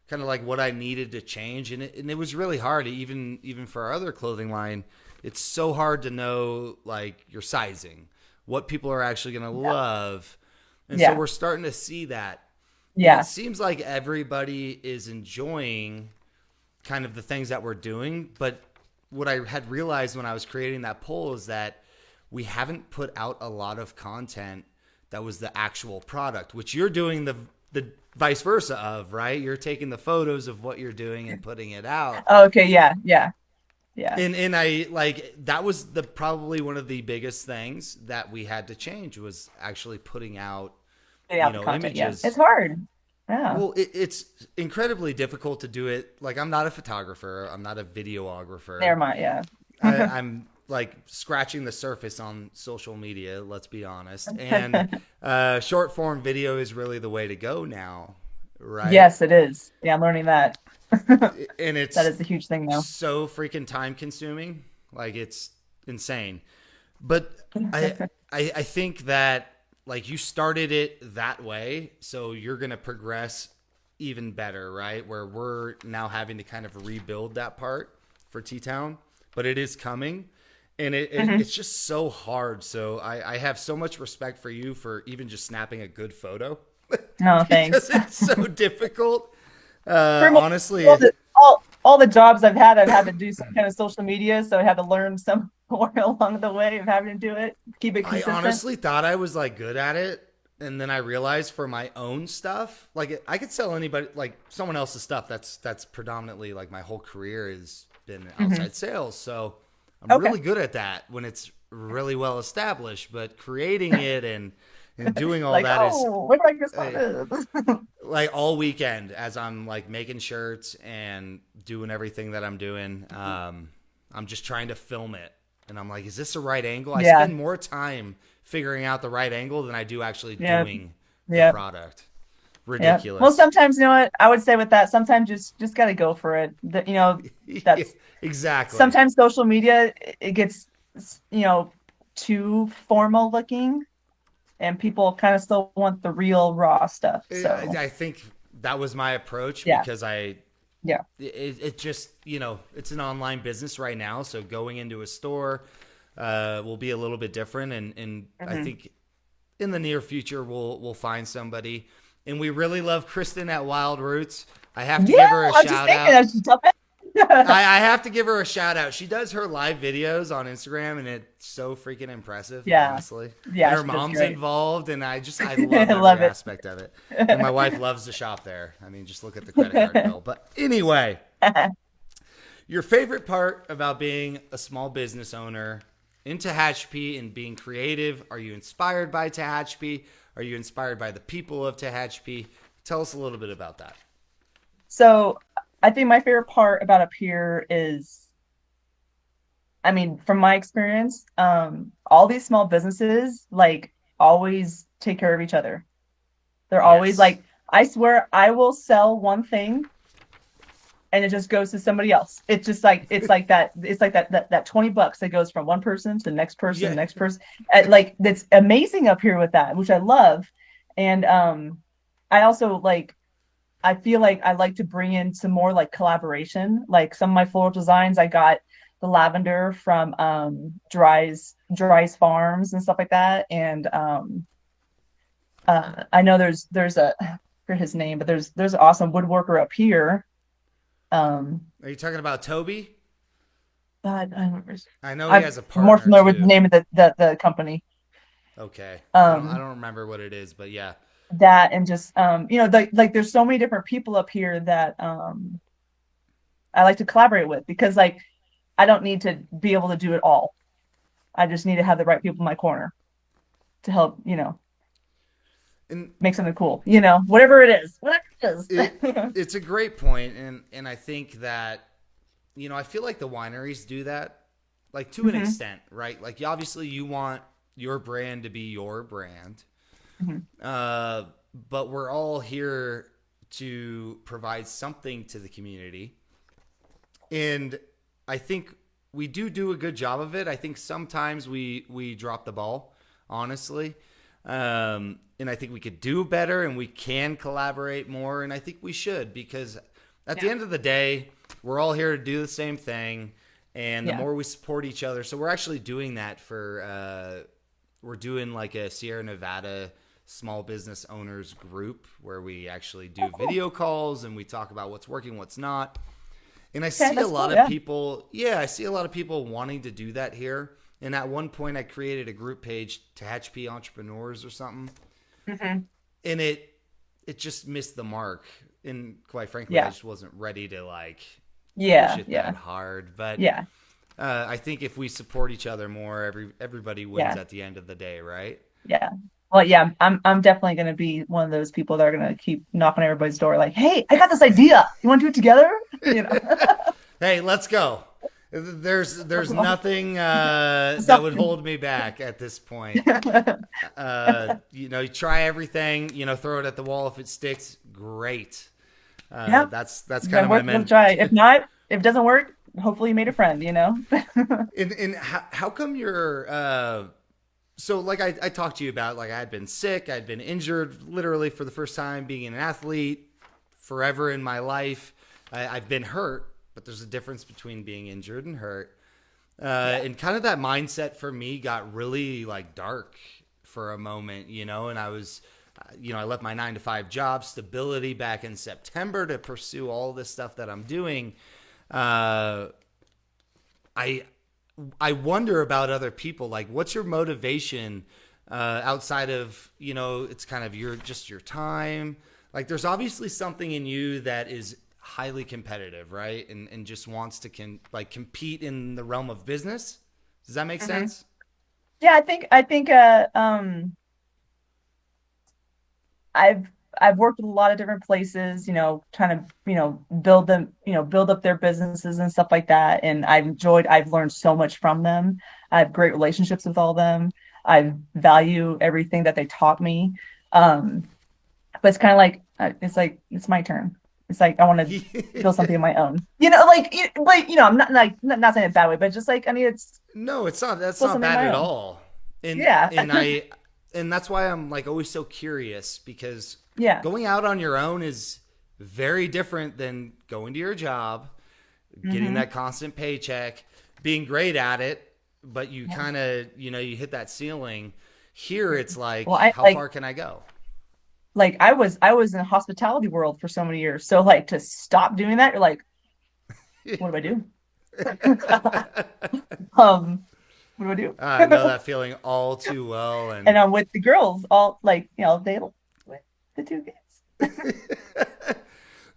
kind of like what I needed to change, and it was really hard, even for our other clothing line. It's so hard to know like your sizing, what people are actually going to Yeah. love, and so Yeah. we're starting to see that, and it Yeah. seems like everybody is enjoying kind of the things that we're doing. But what I had realized when I was creating that poll is that we haven't put out a lot of content that was the actual product, which you're doing the vice versa of, right? You're taking the photos of what you're doing and putting it out. Okay. Yeah. Yeah. Yeah. And I like that was the probably one of the biggest things that we had to change was actually putting out, Getting out the content. Yeah. It's images. hard. Yeah. Well, it's incredibly difficult to do it. Like I'm not a photographer, I'm not a videographer. Never mind. Yeah. I'm like scratching the surface on social media. Let's be honest. And short form video is really the way to go now, right? Yes, it is. Yeah, I'm learning that. And That it's is a huge thing now. so freaking time consuming. Like it's insane. But I think that like you started it that way, so you're gonna progress even better, right? Where we're now having to kind of rebuild that part for T Town, but it is coming, and Hmm. it's just so hard. So I have so much respect for you for even just snapping a good photo No, thanks. because it's so difficult. For most, Honestly, all the jobs I've had to do some kind of social media, so I had to learn some more along the way of having to do it, keep it I consistent. honestly thought I was like good at it, and then I realized for my own stuff, like I could sell anybody like someone else's stuff. That's predominantly like my whole career has been Hmm. outside sales, so I'm Okay. really good at that when it's really well established. But creating it and doing all Like, that is oh, where do I get uh, started? like all weekend as I'm like making shirts and doing everything that I'm doing. I'm just trying to film it. And I'm like, is this the right angle? I Yeah. spend more time figuring out the right angle than I do actually Yeah. doing the Yeah. product. Yeah. Well, Ridiculous. sometimes, you know what? I would say with that, sometimes just got to go for it. Yeah, That's exactly. sometimes social media, it gets you know, too formal looking, and people kind of still want the real raw stuff. So I think that was my approach yeah, because yeah, it just, it's an online business right now, so going into a store will be a little bit different, and I hmm think in the near future we'll find somebody. And we really love Kristen at Wild Roots. I have to yeah. give her a I was just shout thinking, out. I should tell that. I have to give her a shout out. She does her live videos on Instagram, and it's so freaking impressive, Yeah, honestly. And yeah, her she does mom's great. involved, and I love I every love it. aspect of it. And my wife loves to shop there. I mean, just look at the credit card bill. But anyway, your favorite part about being a small business owner in Tehachapi and being creative? Are you inspired by Tehachapi? Are you inspired by the people of Tehachapi? Tell us a little bit about that. So I think my favorite part about up here is, I mean, from my experience, all these small businesses like always take care of each other. They're always Yes. like, I swear I will sell one thing and it just goes to somebody else. It's like that $20 that goes from one person to the Yeah. next person. Like that's amazing up here with that, which I love. And I also like I feel like I like to bring in some more like collaboration. Like some of my floral designs, I got the lavender from Dries Farms and stuff like that. And I know there's a I forget his name, but there's an awesome woodworker up here. Um, Are you talking about Toby? God, I don't remember. I know he I'm has a more partner familiar with the too. name of the company. Okay. I Um, don't remember what it is, but yeah. that and just like there's so many different people up here that I like to collaborate with because like I don't need to be able to do it all. I just need to have the right people in my corner to help, And make something cool, whatever it is, whatever it it is. it's a great point, and I think that I feel like the wineries do that, like to an hmm extent, right? Like obviously you want your brand to be your brand, hmm uh, but we're all here to provide something to the community, and I think we do a good job of it. I think sometimes we drop the ball, honestly. And I think we could do better and we can collaborate more. And I think we should because at the Yeah. end of the day, we're all here to do the same thing. And the Yeah. more we support each other, so we're actually doing that we're doing like a Sierra Nevada small business owners group where we actually do Oh, cool. video calls and we talk about what's working, what's not. And I Okay, see a that's lot cool. of Yeah. people, yeah, I see a lot of people wanting to do that here. And at one point, I created a group page to HP Entrepreneurs or something, hmm and it just missed the mark. And quite frankly, I Yeah. just wasn't ready to like push Yeah. it Yeah. that hard. But Yeah. I think if we support each other more, everybody wins Yeah. at the end of the day, right? Yeah. Well, yeah, I'm definitely gonna be one of those people that are gonna keep knocking on everybody's door, like, "Hey, I got this idea. You want to do it together?" You know. Hey, let's go. There's nothing that would Something. hold me back at this point. You try everything, throw it at the wall. If it sticks, great. Yeah. That's If kind it of my works, we'll men. try. If not, if it doesn't work, hopefully you made a friend. And how come you're so like I talked to you about, like I had been sick, I'd been injured literally for the first time being an athlete forever in my life. I've been hurt, but there's a difference between being injured and hurt. Yeah. And kind of that mindset for me got really like dark for a moment, and I was, I left my 9 to 5 job, stability back in September to pursue all this stuff that I'm doing. Uh, I I wonder about other people. Like, what's your motivation outside of it's kind of your time. Like, there's obviously something in you that is highly competitive, right? And just wants to compete in the realm of business. Does that make hmm sense? Yeah, I think I've I've worked with a lot of different places, trying to, build them, build up their businesses and stuff like that. And I've learned so much from them. I have great relationships with all of them. I value everything that they taught me. But it's kind of like, it's my turn. It's like I want to build something of my own. I'm not saying it that way, but just like I mean, it's No, it's not. That's build not something of bad my at own. all. And Yeah, and I and that's why I'm like always so curious because yeah, going out on your own is very different than going to your job, getting hmm that constant paycheck, being great at it, but you yeah. kind of, you hit that ceiling. Here it's like, Well, I how far can I go? I was in the hospitality world for so many years, so like to stop doing that, you're like, what do I do? um, what do I I know do? that feeling all too well. And And I'm with the girls, all like they with the two kids.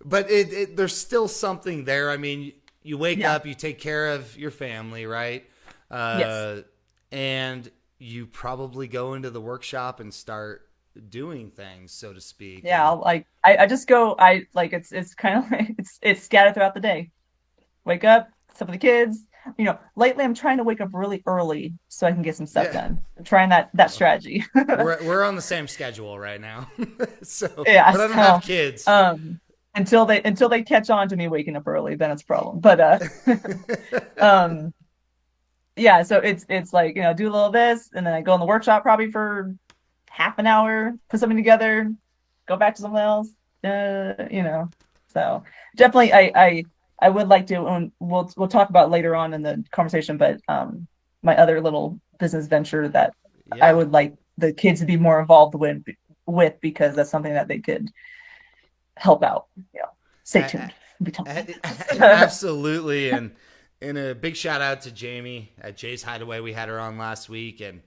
but there's still something there. I mean, you wake Yeah. up, you take care of your family, right? Yes. Uh, and you probably go into the workshop and start doing things, so to speak. Yeah. And I just go. I like it's kind of like it's scattered throughout the day. Wake up, some of the kids. Lately I'm trying to wake up really early so I can get some stuff yeah, done. I'm trying that strategy. we're on the same schedule right now. So, Yeah. but I don't have So, kids. um, until they catch on to me waking up early, then it's a problem. But um, yeah. So it's like do a little this, and then I go in the workshop probably for half an hour, put something together, go back to something else. So definitely, I would like to, and we'll talk about later on in the conversation, but my other little business venture that I Yeah, would like the kids to be more involved with because that's something that they could help out. Stay a- tuned. Be talking. absolutely. And a big shout out to Jamie at Jay's Hideaway. We had her on last week, and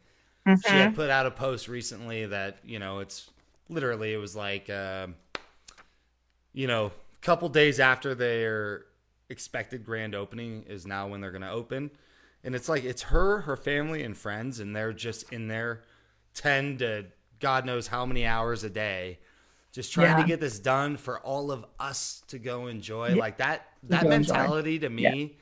she had hmm put out a post recently that it's literally it was like a couple days after their expected grand opening is now when they're going to open, and it's like it's her family and friends, and they're just in there 10 to God knows how many hours a day just trying to Yeah. get this done for all of us to go enjoy. Yeah. Like To that go enjoy. mentality to Yeah. me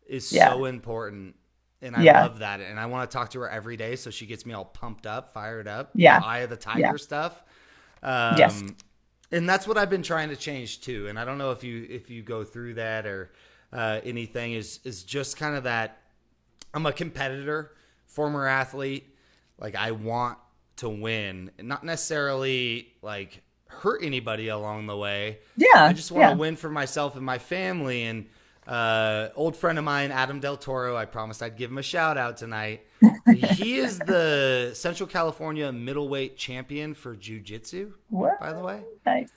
is Yeah. so important, and I Yeah. love that, and I want to talk to her every day so she gets me all pumped up, fired up, the Yeah. eye of the Yeah. tiger stuff. Yes. And that's what I've been trying to change too. And I don't know if you go through that or anything, is just kind of that I'm a competitor, former athlete. Like I want to win, and not necessarily like hurt anybody along the way. I Yeah. just want to Yeah. win for myself and my family. And old friend of mine, Adam Del Toro, I promised I'd give him a shout out tonight. He is the Central California middleweight champion for jiu-jitsu, What? by the way. Nice.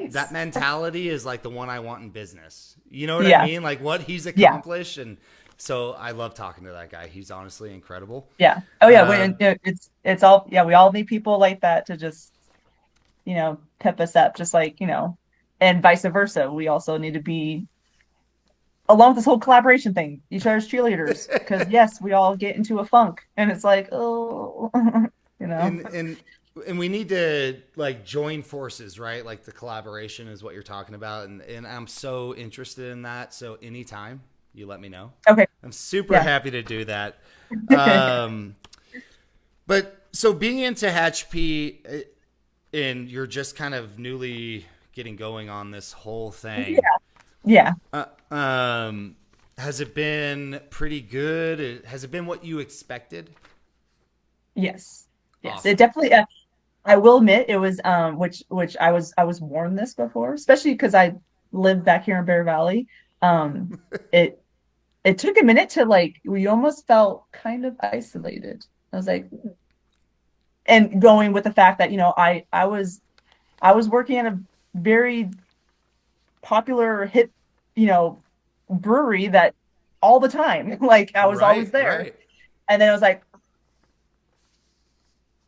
That Nice. mentality is like the one I want in business. You know what I Yeah. mean? Like what he's Yeah. accomplished. And so I love talking to that guy. He's honestly incredible. Yeah. Oh yeah. Uh, It's all, yeah, we all need people like that to just, pep us up, just like, and vice versa. We also need to be along with this whole collaboration thing, each other's cheerleaders. Because yes, we all get into a funk and it's like, oh, you know. and and and we need to like join forces, right? Like the collaboration is what you're talking about, and I'm so interested in that. So anytime you let me know, Okay. I'm super Yeah. happy to do that. Um, but so being into Tehachapi, and you're just kind of newly getting going on this whole thing. Yeah. Yeah. Uh, um, has it been pretty good? Has it been what you expected? Yes. Yes. It Awesome. definitely I will admit it was which I was warned this before, especially because I live back here in Bear Valley. Um it it took a minute to like we almost felt kind of isolated. I was like, and going with the fact that, I was working at a very popular hip, you know, brewery that all the time. Like I was always Right, there. right. And then I was like,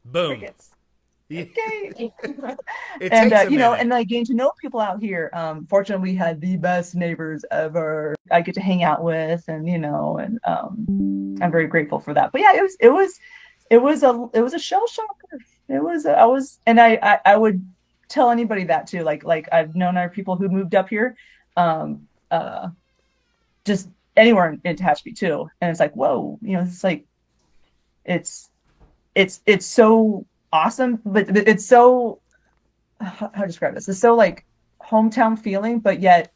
Boom. crickets. It Okay. And takes a minute. and I gained to know people out here. Fortunately, we had the best neighbors ever. I get to hang out with, and and I'm very grateful for that. But yeah, it was a shell shocker. I was, and I would tell anybody that too. Like I've known other people who moved up here, um, just anywhere in Tehachapi too, and it's like whoa, it's like it's it's so awesome, but it's so how to describe this? It's so like hometown feeling, but yet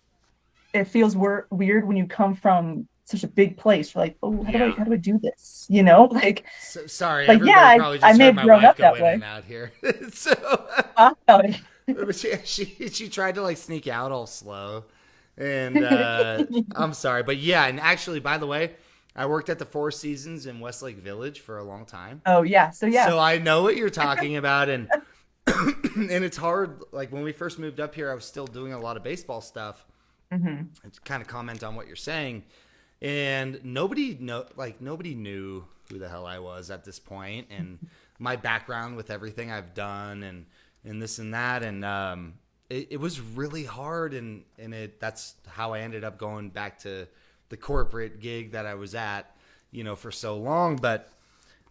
it feels weird when you come from such a big place. You're like, oh, Yeah. how do I do this? You know, So, sorry, like yeah, everybody probably I just may heard have my grown wife up go that in way. and out here. So Oh, but she tried to like sneak out all slow, and I'm sorry, but yeah, and actually, by the way, I worked at the Four Seasons in Westlake Village for a long time, oh yeah, so yeah. so I know what you're talking about, and and it's hard. Like when we first moved up here, I was still doing a lot of baseball stuff, Hmm. and to kind of comment on what you're saying, and nobody knew who the hell I was at this point, and my background with everything I've done, and this and that, and it was really hard, and that's how I ended up going back to the corporate gig that I was at, for so long. But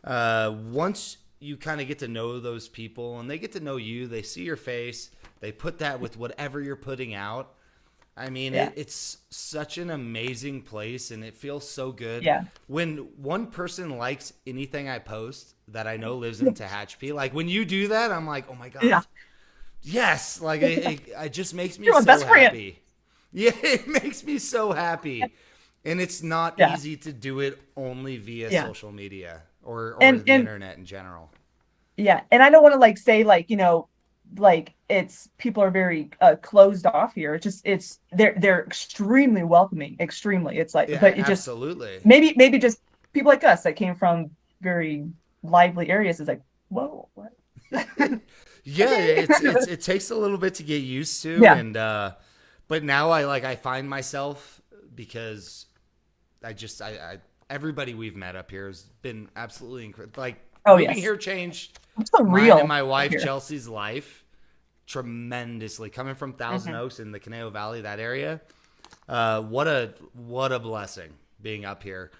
once you kind of get to know those people and they get to know you, they see your face, they put that with whatever you're putting out. I mean, Yeah, it's such an amazing place, and it feels so good yeah, when one person likes anything I post that I know lives in Tehachapi. Like when you do that, I'm like, oh my yeah. god, yes! Like it just makes me You're my so best friend. happy. Yeah, it makes me so happy, and it's not Yeah, easy to do it only via yeah, social media or the and internet in general. yeah, and I don't want to like say like like it's people are very closed off here. It's just they're extremely welcoming, extremely. It's like, Yeah, but it just absolutely. maybe just people like us that came from very lively areas is like, whoa, what? Yeah, Okay. it takes a little bit to get used to, Yeah. and but now I find myself because I everybody we've met up here has been absolutely incredible. Like Oh moving yes. here changed It's so mine and real my up wife here. Chelsea's life tremendously. Coming from Thousand Hmm. Oaks in the Conejo Valley, that area, what a blessing being up here,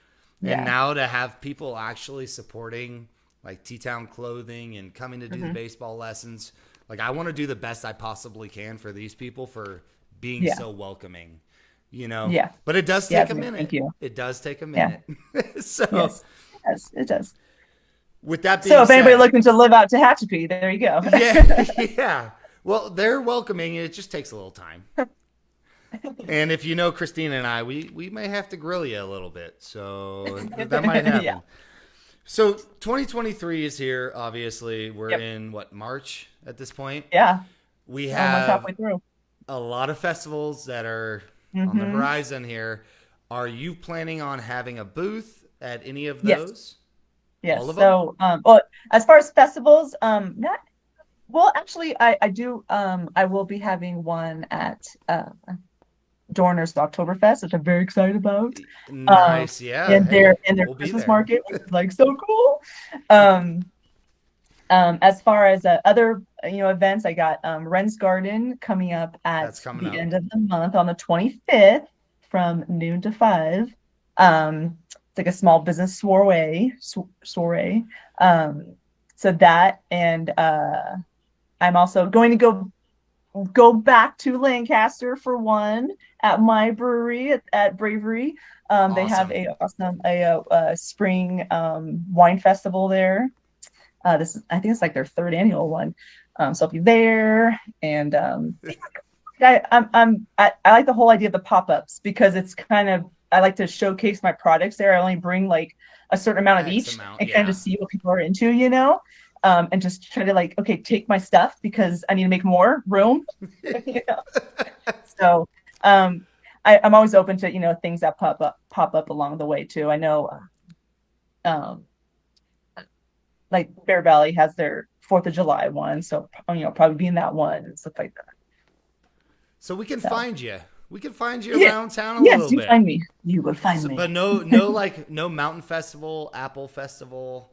and Yeah. now to have people actually supporting like T.Town clothing and coming to do the Hmm. baseball lessons. Like I want to do the best I possibly can for these people for being Yeah. so welcoming. Yeah. But it does Yeah. take a It's amazing. Thank minute. you. It does take a Yeah. minute. So Yes. Yes, it does. with that So being if anybody said, looking to live out Tehachapi, there you go. yeah, yeah. Well, they're welcoming. It just takes a little time. And if you know Kristine and I, we may have to grill you a little bit. So that might Yeah. happen. So 2023 is here. Obviously, we're Yep. in what, March at this point. Yeah. We Almost have halfway through. a lot of festivals that are on the Hmm. horizon here. Are you planning on having a booth at any of Yes. those? All Yes. of them? So, well, as far as festivals, not well. Actually, I do. I will be having one at Dorner's Oktoberfest, which I'm very excited about. Um, Nice. Yeah. in Hey, their we'll be Christmas there. market, which is like so cool. Um, as far as other events, I got Ren's Garden coming up at That's coming the up. end of the month on the 25th from noon to 5. It's like a small business soiree. Um, so that and I'm also going to go back to Lancaster for one at my brewery at Bravery. They have Awesome. a awesome spring wine festival there. I think it's like their third annual one. So I'll be there, and I like the whole idea of the pop-ups because it's kind of I like to showcase my products there. I only bring like a certain amount of X each amount. and kind of Yeah. just see what people are into. And just try to like, okay, take my stuff because I need to make more room. you know? So I'm always open to things that pop up along the way too. I know um, like Bear Valley has their Fourth of July one, so probably be in that one and stuff like that. So we can So find you. We can find you yeah, around town a yes, little you bit. find me. You will find So, but me. no mountain festival, apple festival.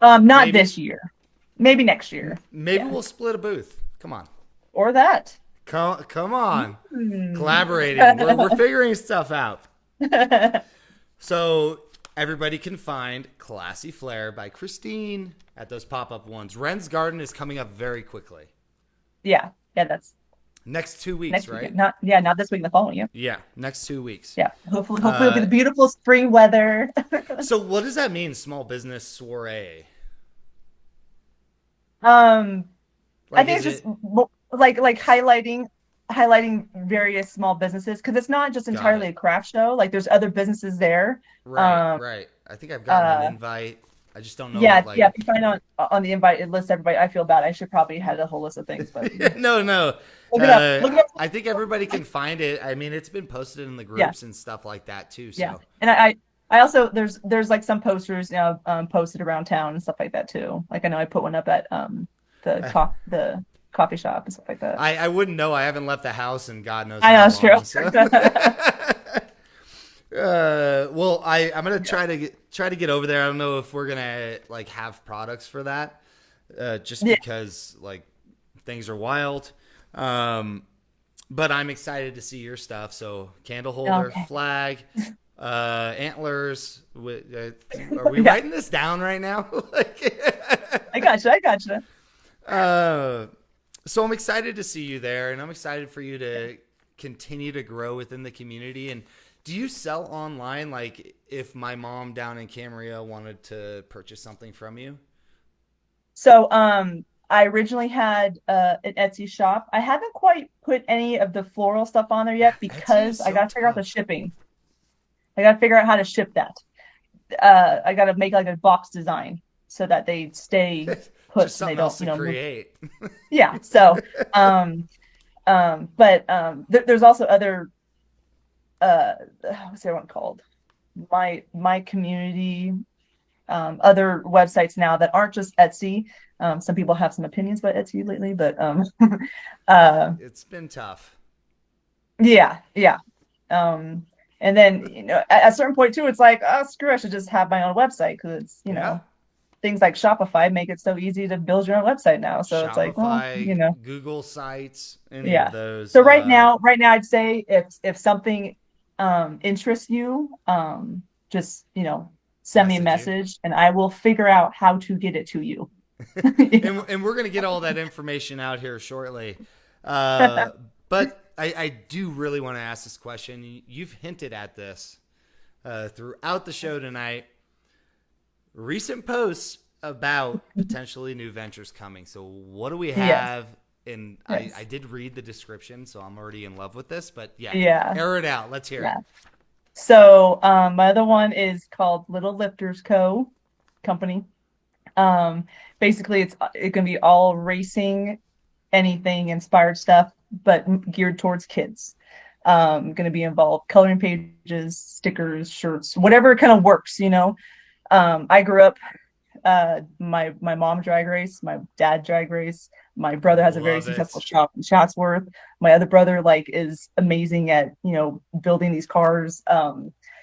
Not Maybe this year. Maybe next year. maybe Yeah. we'll split a booth. Come on. Or that. Come on. Hmm. Collaborating. We're figuring stuff out. So everybody can find Classy Flair by Kristine at those pop-up ones. Ren's Garden is coming up very quickly. Yeah. Yeah, that's Next 2 weeks, next right? weekend. Not this week, the following. Yeah. Yeah, next 2 weeks. Yeah. Hopefully it'll be Uh, the beautiful spring weather. so what does that mean, small business soiree? Um, I Like, think is it's just it? like highlighting highlighting various small businesses because it's not just Got entirely it. a craft show. Like there's other businesses there. Right, Um, right. I think I've gotten an uh, invite. I just don't know yeah, like yeah. If you find on the invite, it lists everybody. I feel bad. I should probably had a whole list of things, but no, no. look it up. Look it up. I think everybody can find it. I mean, it's been posted in the Yeah, groups and stuff like that too. yeah. So And I also there's like some posters, posted around town and stuff like that too. Like I know I put one up at the coffee shop and stuff like that. I wouldn't know. I haven't left the house in God knows I know how it's true. long. So, well, I'm gonna try to get over there. I don't know if we're gonna like have products for that, just Yeah. because like things are wild. Um, but I'm excited to see your stuff. So candle holder, Okay. flag, antlers. Are we Yeah. writing this down right now? Like, I got you. I got you. uh, so I'm excited to see you there, and I'm excited for you to continue to grow within the community. And do you sell online? Like, if my mom down in Camarillo wanted to purchase something from you? So, I originally had an Etsy shop. I haven't quite put any of the floral stuff on there yet Etsy is because I so got to figure out the tough. shipping. I got to figure out how to ship that. I got to make like a box design so that they stay put Just and they something don't, else to move. create. Yeah. So, um, but there's also other what's the other one called? My community, other websites now that aren't just Etsy. Some people have some opinions about Etsy lately, but uh, It's been tough. yeah, yeah. Um, and then at a certain point too, it's like, oh, screw, I should just have my own website because it's Yeah. things like Shopify make it so easy to build your own website now. So it's like, well, Shopify, Google Sites, any of yeah. those. So right now, I'd say if something interests you, just send me a Message you. message and I will figure out how to get it to you. And we're going to get all that information out here shortly. Uh, but I do really want to ask this question. You've hinted at this throughout the show tonight. Recent posts about potentially new ventures coming. So what do we Yes, have? And I yes, did read the description, so I'm already in love with this. But yeah, yeah, air it out. Let's hear yeah. it. So my other one is called Little Lifters Co. Company. Um, Basically, it can be all racing, anything inspired stuff, but geared towards kids. Going to be involved coloring pages, stickers, shirts, whatever kind of works. I grew up, my mom drag race, my dad drag race. My brother has a very Love successful it. shop in Chatsworth. My other brother like is amazing at building these cars.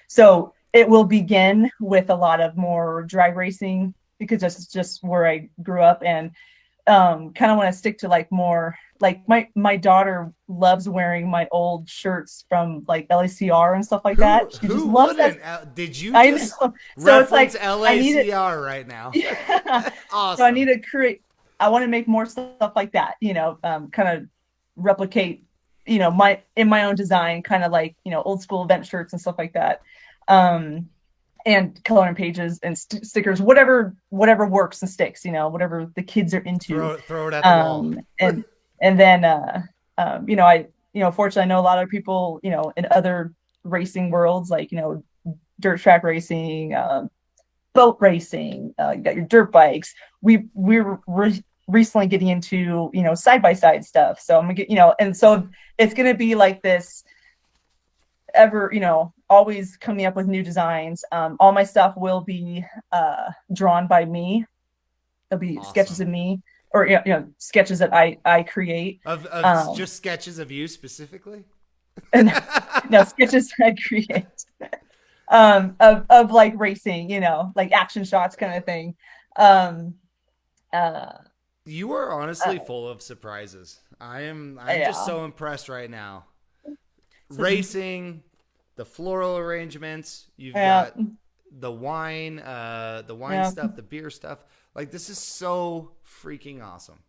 So it will begin with a lot of more drag racing because that's just where I grew up, and kind of want to stick to like more like my daughter loves wearing my old shirts from like LACR and stuff like that. She just Who loves that. wouldn't? Did you I just know. So it's reference like I need it. LACR right now? Yeah. So I need Awesome. to create. I want to make more stuff like that. Kind of replicate. My in my own design, kind of like old school event shirts and stuff like that. Um, and coloring pages and stickers, whatever works and sticks. Whatever the kids are into. Throw it at the wall. And then I fortunately I know a lot of people in other racing worlds like dirt track racing, boat racing, you got your dirt bikes. We're recently getting into side by side stuff, so I'm gonna get and so it's gonna be like this ever always coming up with new designs. All my stuff will be drawn by me. There'll be sketches Awesome. of me, or sketches that I create. Of um just sketches of you specifically. and no, sketches I create, of like racing, like action shots kind of thing. um uh, You are uh honestly full of surprises. I'm just yeah, so impressed right now. so Racing, the floral arrangements, you've yeah, got the wine yeah, stuff, the beer stuff. Like this is so freaking awesome.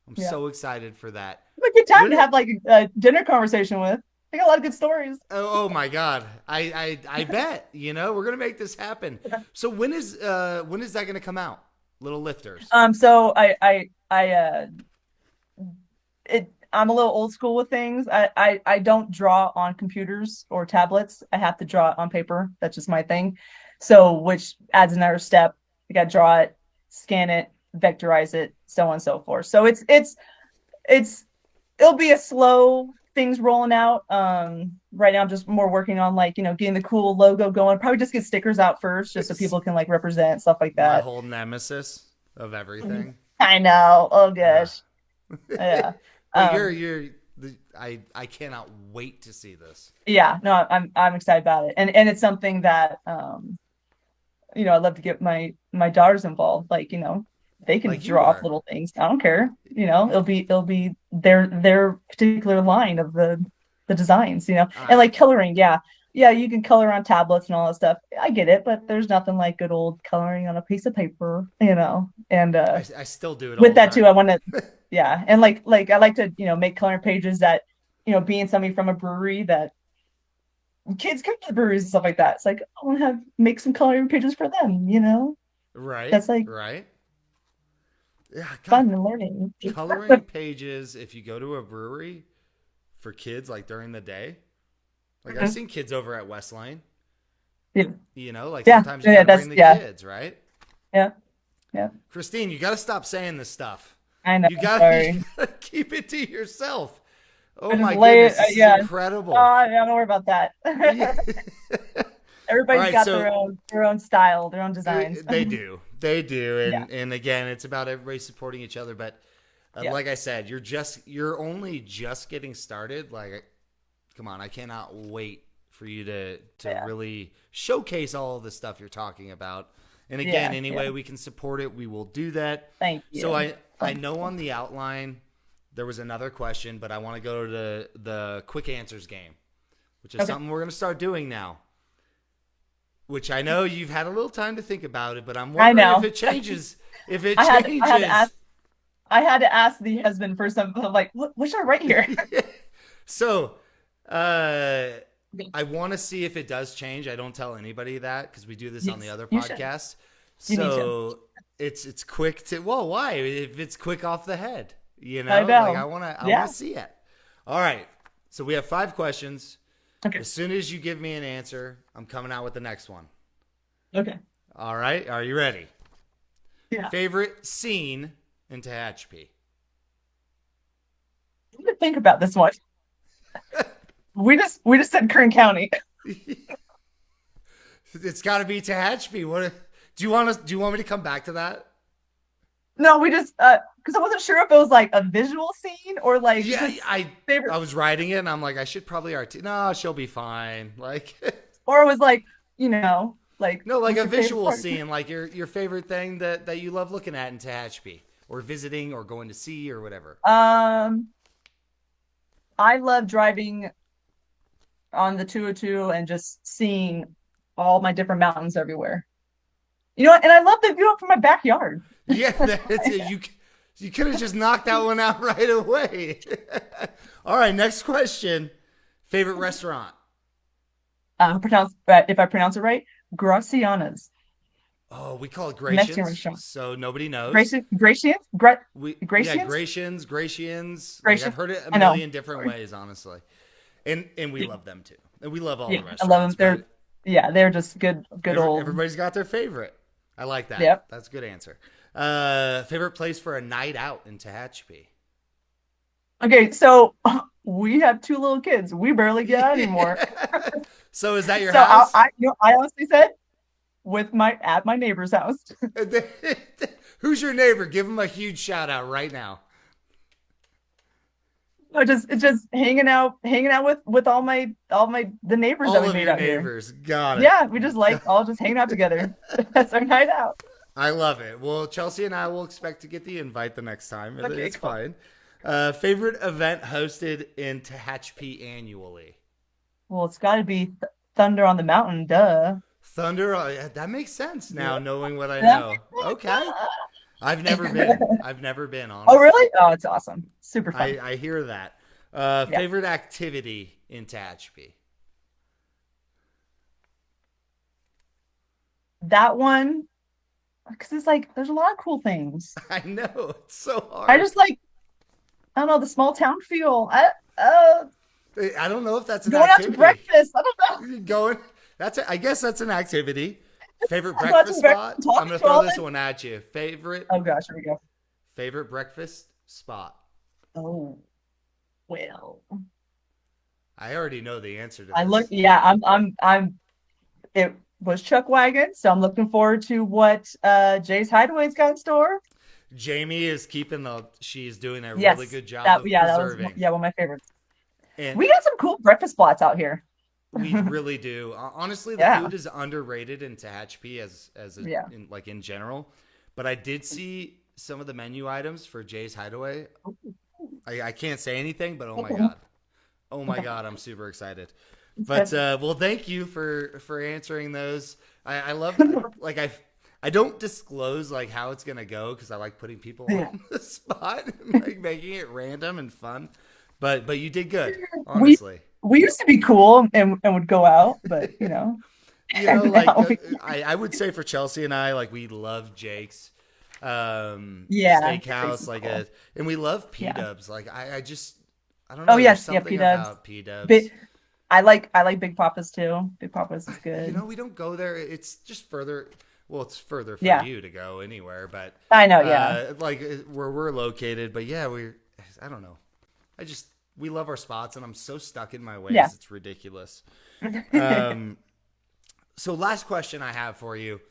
I'm yeah. so excited for that. It's a good time When to it, have like a dinner conversation with. I got a lot of good stories. oh my god. I bet, we're going to make this happen. So when is that going to come out? Little Lifters. So I it I'm a little old school with things. I don't draw on computers or tablets. I have to draw it on paper. That's just my thing. So which adds another step. You got to draw it, scan it, vectorize it, so on and so forth. So it's it'll be a slow things rolling out. Right now I'm just more working on like, getting the cool logo going. Probably just get stickers out first just so It's people can like represent stuff like my that. whole nemesis of everything. I know. Oh Uh, gosh. Yeah. but Um, I cannot wait to see this. yeah, no, I'm excited about it. And it's something that I love to get my daughters involved. Like, they can Like you draw off were. little things. I don't care. It'll be their particular line of the designs, and I like coloring, yeah. Yeah, you can color on tablets and all that stuff. I get it, but there's nothing like good old coloring on a piece of paper. And I still do it all with the that too, time. I want to, yeah. And like I like to, make coloring pages that, being somebody from a brewery that kids come to the breweries and stuff like that. It's like I want to have make some coloring pages for them. Right, That's like right. Yeah, God, fun and learning. coloring pages if you go to a brewery for kids like during the day. Like I've seen kids over at West Lane. Yeah, Like yeah, sometimes you yeah. got to That's bring the yeah, kids, right? yeah, yeah. Kristine, you got to stop saying this stuff. I know. You Sorry. gotta keep it to yourself. Oh I just my lay it. goodness, this is Yeah. incredible. Yeah, don't worry about that. Yeah. All Everybody's right, got so their own style, their own designs. they do, Yeah, and again, it's about everybody supporting each other. But yeah, like I said, you're only just getting started. Like, come on, I cannot wait for you to yeah, really showcase all of the stuff you're talking about. And again, yeah, any yeah. way we can support it, we will do that. Thank So you. I know on the outline there was another question, but I want to go to the quick answers game, which is Okay. something we're going to start doing now. Which I know you've had a little time to think about it, but I'm I wondering if know. it changes. If it I had to changes. ask. I had to ask the husband for some. I'm like, what should I write here? So, uh, I want to see if it does change. I don't tell anybody that because we do this on the Yes, other you should. podcast. You need to. So it's quick to well, why? If it's quick off the head, I like know. I wanna Yeah. see it. All right. So we have 5 questions. Okay. As soon as you give me an answer, I'm coming out with the next one. Okay. All right. Are you ready? Yeah. Favorite scene in Tehachapi? I didn't think about this one. We just said Kern County. It's got to be Tehachapi. What do you want us? Do you want me to come back to that? No, we just because I wasn't sure if it was like a visual scene or like Yeah, just I favorite, was writing it, and I'm like, I should probably No, she'll be fine. Like, or it was like like no, like what's a your favorite visual part? scene, like your favorite thing that you love looking at in Tehachapi, or visiting, or going to see, or whatever. Um, I love driving on the 202 and just seeing all my different mountains everywhere. And I love the view from my backyard. Yeah, That's that's why. it. You could have just knocked that one out right away. All right, next question. Favorite restaurant? Pronounce if I pronounce it right, Gracianas Oh, we call it Mexican Gratians, restaurant. so nobody knows. Gratians, Yeah, Gratians, Gratians. Like I've Gratians. heard it a I know. million different Sorry. ways, honestly. And we love them too. And we love all Yeah, the I love them. restaurants, but They're just good old. everybody's got their favorite. I like that. Yep. That's a good answer. Favorite place for a night out in Tehachapi? Okay, so we have two little kids. We barely get out anymore. Yeah. So is that your So house? I honestly said at my neighbor's house. Who's your neighbor? Give him a huge shout out right now. It's just hanging out with all my the neighbors that All we of made your out here. neighbors. Got it. Yeah, we just like all just hanging out together. That's our night out. I love it. Well, Chelsea and I will expect to get the invite the next time. Okay, It's cool. fine. Favorite event hosted in Tehachapi annually? Well, it's got to be Thunder on the Mountain, duh. Thunder. Yeah, that makes sense now, Yeah. knowing what I That know. makes sense, Okay. duh. I've never been. I've never been, Oh, honestly. really? Oh, it's awesome. Super fun. I hear that. Yeah. Favorite activity in Tehachapi? That one, because it's like there's a lot of cool things. I know. It's so I hard. just like I don't know, the small town feel. I don't know if that's an Going out to activity. breakfast. I don't know. Going. I guess that's an activity. Favorite Going out to breakfast breakfast spot? and I'm talking gonna to throw all this the. one at you. Oh gosh, here we go. Favorite breakfast spot. Oh well. I already know the answer to I look. this. Yeah, I'm. It was Chuck Wagon, so I'm looking forward to what Jay's Hideaway's got in store. Jamie is keeping the. She's doing a really Yes, good job that of yeah, that was preserving, yeah one of my favorites. and We got some cool breakfast spots out here. we really do. Honestly, the Yeah, food is underrated in Tehachapi as a, yeah. in general. But I did see some of the menu items for Jay's Hideaway. I can't say anything, but oh my god, I'm super excited. But well, thank you for answering those. I love like I don't disclose like how it's gonna go because I like putting people Yeah. on the spot and like making it random and fun. But you did good, We honestly. we used to be cool and would go out, but You know, and like now we I would say for Chelsea and I, like we love Jake's yeah, Jake's steakhouse, is like cool. and we love P Yeah. Dubs. Like I just I don't Oh know. There's yes, yeah, something P-dubs. about P Dubs. Big I like Big Papa's too. Big Papa's is You good. know, we don't go there. It's just further. Well, it's further for Yeah, you to go anywhere, but I know. Yeah, like where we're located. But yeah, I don't know. I just we love our spots, and I'm so stuck in my yeah. ways. It's ridiculous. Um, so last question I have for you,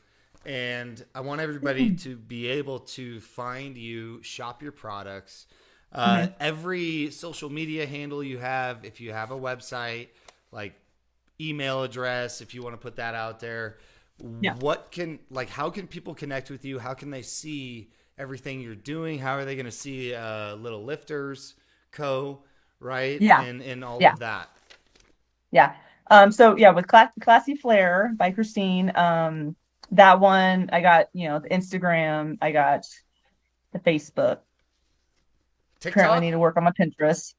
and I want everybody to be able to find you, shop your products, Mhm. every social media handle you have. If you have a website, like email address, if you want to put that out there, Yeah, what can like how can people connect with you? How can they see everything you're doing? How are they going to see Little Lifters Co. Right yeah, and all yeah, of that? yeah. So yeah, with Classy Flair by Kristine, that one I got, the Instagram, I got the Facebook. Currently need TikTok? to work on my Pinterest.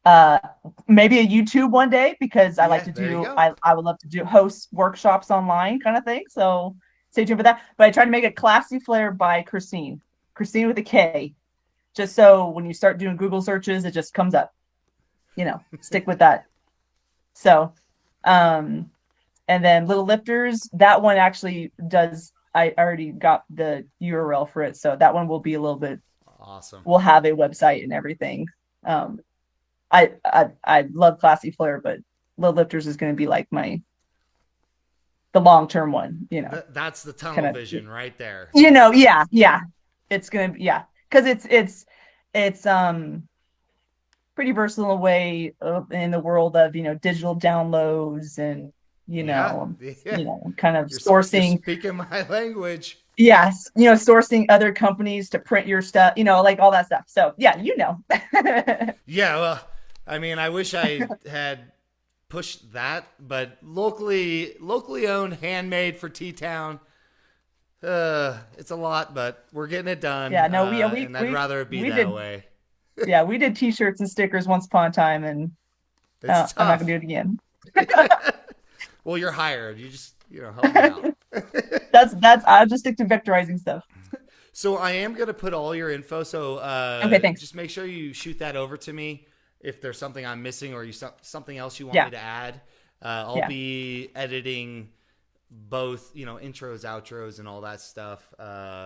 Uh, Maybe a YouTube one day because I like Yeah, to there you do. go. I would love to do host workshops online kind of thing. So stay tuned for that. But I try to make it Classy Flair by Kristine, Kristine with a K, just so when you start doing Google searches, it just comes up. Stick with that. So, um, and then Little Lifters, that one actually does. I already got the URL for it, so that one will be a little bit. Awesome. We'll have a website and everything. Um, I love Classy Flair, but Little Lifters is going to be like the long term one. That's the tunnel Kind of. vision right there. Yeah, yeah. It's gonna be yeah, because it's pretty versatile way in the world of digital downloads and Yeah, yeah. kind of You're sourcing. speaking my language. Yes, sourcing other companies to print your stuff, like all that stuff. So yeah, Yeah, well, I mean, I wish I had pushed that, but locally owned, handmade for T-Town. It's a lot, but we're getting it done, yeah, no, and I'd rather it be we that did way. yeah, we did t-shirts and stickers once upon a time, and It's I'm not gonna tough. do it again. Well, you're hired. You just help me out. That's I'll just stick to vectorizing stuff. So I am gonna put all your info. So Okay, thanks. just make sure you shoot that over to me if there's something I'm missing or something else you want me Yeah, to add. I'll yeah. be editing both, intros, outros, and all that stuff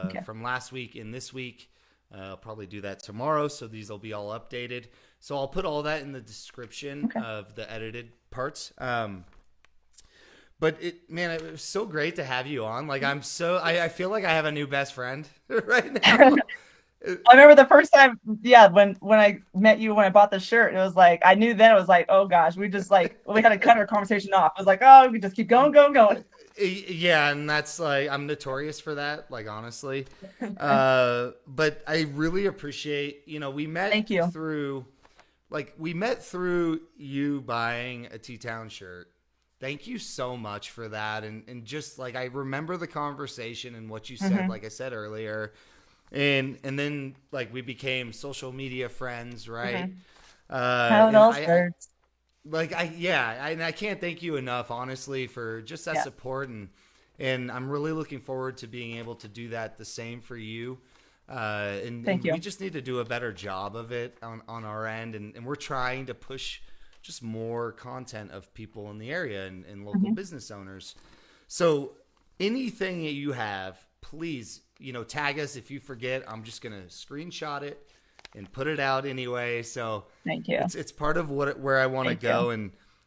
Okay, from last week and this week. I'll probably do that tomorrow, so these will be all updated. So I'll put all that in the description okay. of the edited parts. But man, it was so great to have you on. Like I feel like I have a new best friend right now. I remember the first time, yeah, when I met you when I bought the shirt, it was like I knew then it was like, oh gosh, we had to cut our conversation off. It was like, oh, we just keep going, going, going. Yeah, and that's like I'm notorious for that, like honestly. But I really appreciate, Thank you. we met through you buying a T-Town shirt. Thank you so much for that. And just like I remember the conversation and what you said, Hmm. like I said earlier. And then like we became social media friends, right? Hmm. How it And all I starts. like I yeah, and I can't thank you enough, honestly, for just that Yeah. support and I'm really looking forward to being able to do that the same for you. Thank And we you. just need to do a better job of it on our end. And we're trying to push just more content of people in the area and local Mhm. business owners. So anything that you have, please, tag us. If you forget, I'm just going to screenshot it and put it out anyway. So Thank you. it's part of where I want to Thank you. go.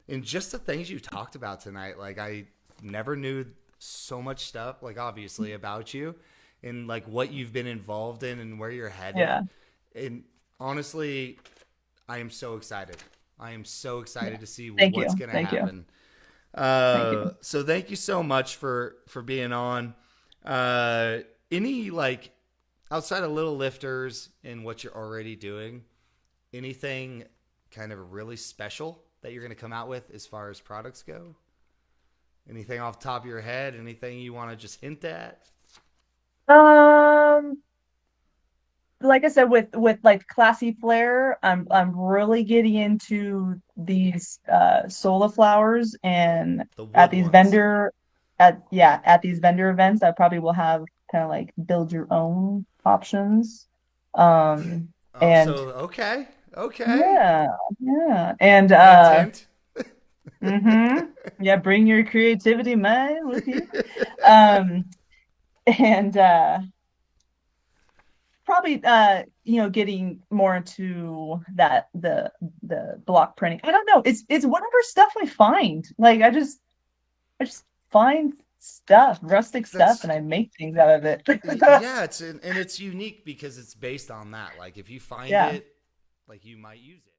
And just the things you talked about tonight, like I never knew so much stuff, like obviously about you and like what you've been involved in and where you're headed. Yeah. And honestly, I am so excited. I am so Yeah. excited to see Thank what's you. going to Thank you. happen. Thank you. So thank you so much for being on. Uh, any like outside of Little Lifters and what you're already doing, anything kind of really special that you're going to come out with as far as products go? Anything off the top of your head? Anything you want to just hint at? Um, like I said, with like classy flair, I'm really getting into these solar flowers, and The at wood these ones. vendor at yeah, at these vendor events, I probably will have kind of like build your own options. Um Oh, so and okay, okay. yeah, yeah. And Hint, hint. yeah, bring your creativity mind with you. Um and probably getting more into that the block printing. I don't know, it's whatever stuff I find. Like I just find stuff, rustic stuff, That's and I make things out of it. yeah. And it's unique because it's based on that. Like if you find Yeah. it, like you might use it.